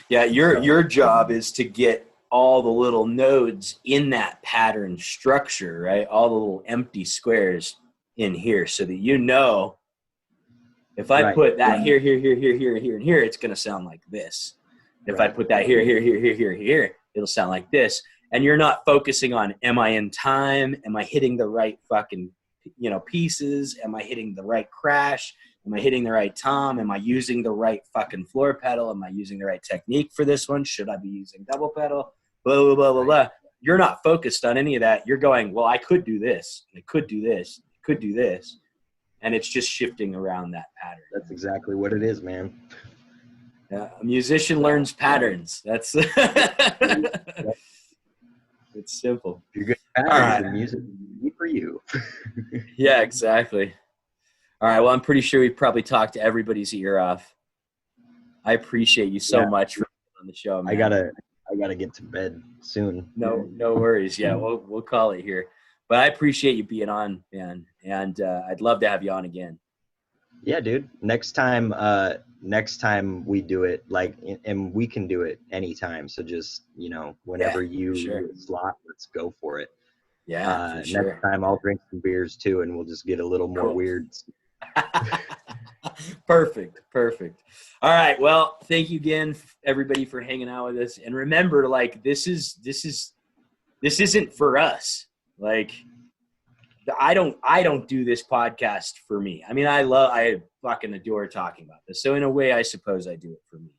Your job is to get all the little nodes in that pattern structure, right? All the little empty squares in here, so that if I put that here, and here, it's going to sound like this. If I put that here, it'll sound like this. And you're not focusing on, am I in time? Am I hitting the right fucking, pieces? Am I hitting the right crash? Am I hitting the right tom? Am I using the right fucking floor pedal? Am I using the right technique for this one? Should I be using double pedal? Blah, blah, blah, blah, blah. You're not focused on any of that. You're going, well, I could do this. I could do this. I could do this. And it's just shifting around that pattern. That's exactly what it is, man. Yeah, a musician learns patterns. That's it's simple. If you're good at patterns, the music is for you. Yeah, exactly. All right. Well, I'm pretty sure we've probably talked to everybody's ear off. I appreciate you so much for being on the show, man. I I gotta get to bed soon. No worries. Yeah, we'll call it here. But I appreciate you being on, man, and I'd love to have you on again. Yeah, dude. Next time we do it, like, and we can do it anytime. So just, whenever you slot, let's go for it. Yeah, for sure. Next time I'll drink some beers too, and we'll just get a little more weird. Perfect. All right. Well, thank you again, everybody, for hanging out with us. And remember, like, this isn't for us. Like, I don't do this podcast for me. I mean, I fucking adore talking about this. So in a way, I suppose I do it for me.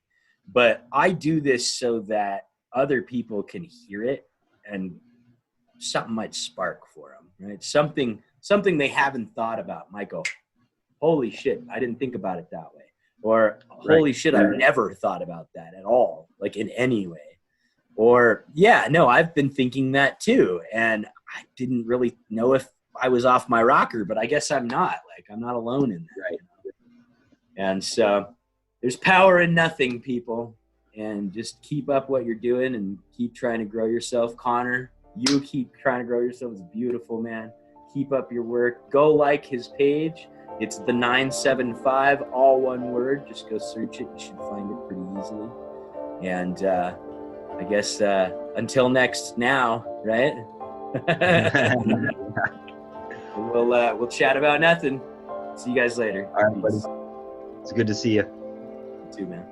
But I do this so that other people can hear it and something might spark for them, right? Something they haven't thought about might go, holy shit, I didn't think about it that way. Or holy shit, I've never thought about that at all, like in any way. Or, yeah, no, I've been thinking that too. And I didn't really know if I was off my rocker, but I guess I'm not. Like, I'm not alone in that. Right. And so there's power in nothing, people. And just keep up what you're doing and keep trying to grow yourself. Connor, you keep trying to grow yourself. It's beautiful, man. Keep up your work. Go like his page. It's the 975, all one word. Just go search it. You should find it pretty easily. And I guess until next now, right? We'll chat about nothing. See you guys later. All right, buddy. It's good to see you. You too, man.